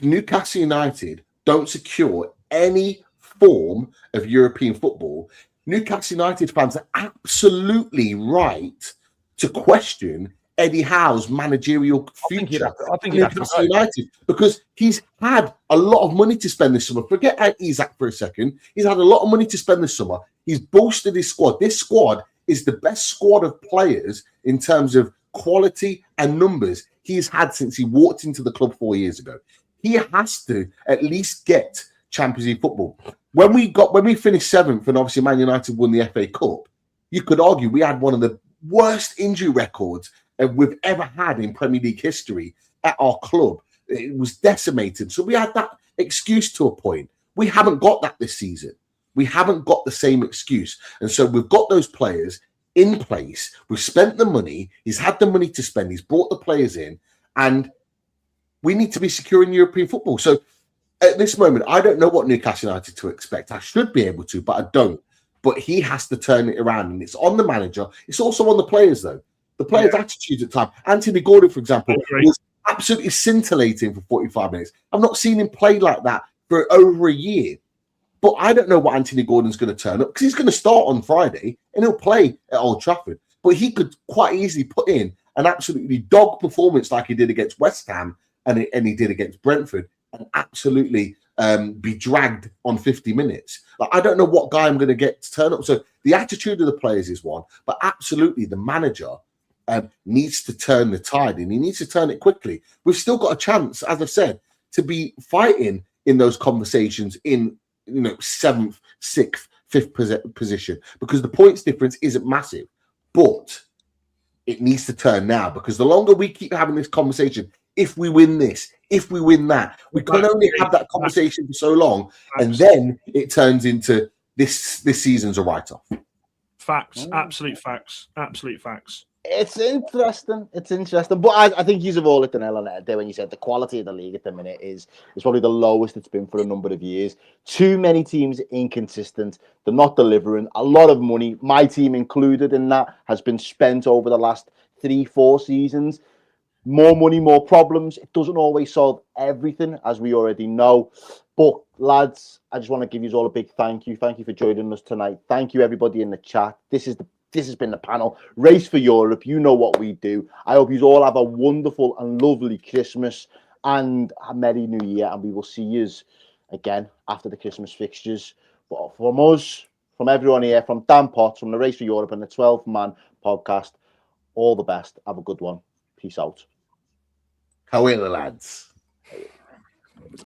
Newcastle United don't secure any form of European football, Newcastle United fans are absolutely right to question Eddie Howe's managerial future. I think Newcastle United, because he's had a lot of money to spend this summer. Forget Isak for a second. He's had a lot of money to spend this summer. He's boosted his squad. This squad is the best squad of players in terms of quality and numbers he's had since he walked into the club 4 years ago. He has to at least get Champions League football. When we finished 7th and obviously Man United won the FA Cup, you could argue we had one of the worst injury records we've ever had in Premier League history at our club. It was decimated. So we had that excuse to a point. We haven't got that this season. We haven't got the same excuse. And so we've got those players in place. We've spent the money. He's had the money to spend. He's brought the players in. And we need to be secure in European football. So at this moment, I don't know what Newcastle United to expect. I should be able to, but I don't. But he has to turn it around, and it's on the manager. It's also on the players, though. The players' attitudes at time. Anthony Gordon, for example, was absolutely scintillating for 45 minutes. I've not seen him play like that for over a year. But I don't know what Anthony Gordon's going to turn up, because he's going to start on Friday and he'll play at Old Trafford. But he could quite easily put in an absolutely dog performance like he did against West Ham and he did against Brentford, and absolutely be dragged on 50 minutes. Like, I don't know what guy I'm going to get to turn up. So the attitude of the players is one, but absolutely the manager needs to turn the tide, and he needs to turn it quickly. We've still got a chance, as I've said, to be fighting in those conversations in 7th, 6th, 5th position, because the points difference isn't massive, but it needs to turn now, because the longer we keep having this conversation, if we win this, if we win that, we can only have that conversation for so long, and then it turns into this season's a write-off. Facts, absolute facts. It's interesting. But I think you've all hit the nail on it there when you said the quality of the league at the minute is probably the lowest it's been for a number of years. Too many teams inconsistent. They're not delivering. A lot of money, my team included in that, has been spent over the last 3-4 seasons. More money, more problems. It doesn't always solve everything, as we already know. But lads, I just want to give you all a big thank you. Thank you for joining us tonight. Thank you everybody in the chat. This has been the panel. Race for Europe. You know what we do. I hope you all have a wonderful and lovely Christmas and a Merry New Year. And we will see you again after the Christmas fixtures. But from us, from everyone here, from Dan Potts, from the Race for Europe and the 12-man podcast, all the best. Have a good one. Peace out. How are the lads?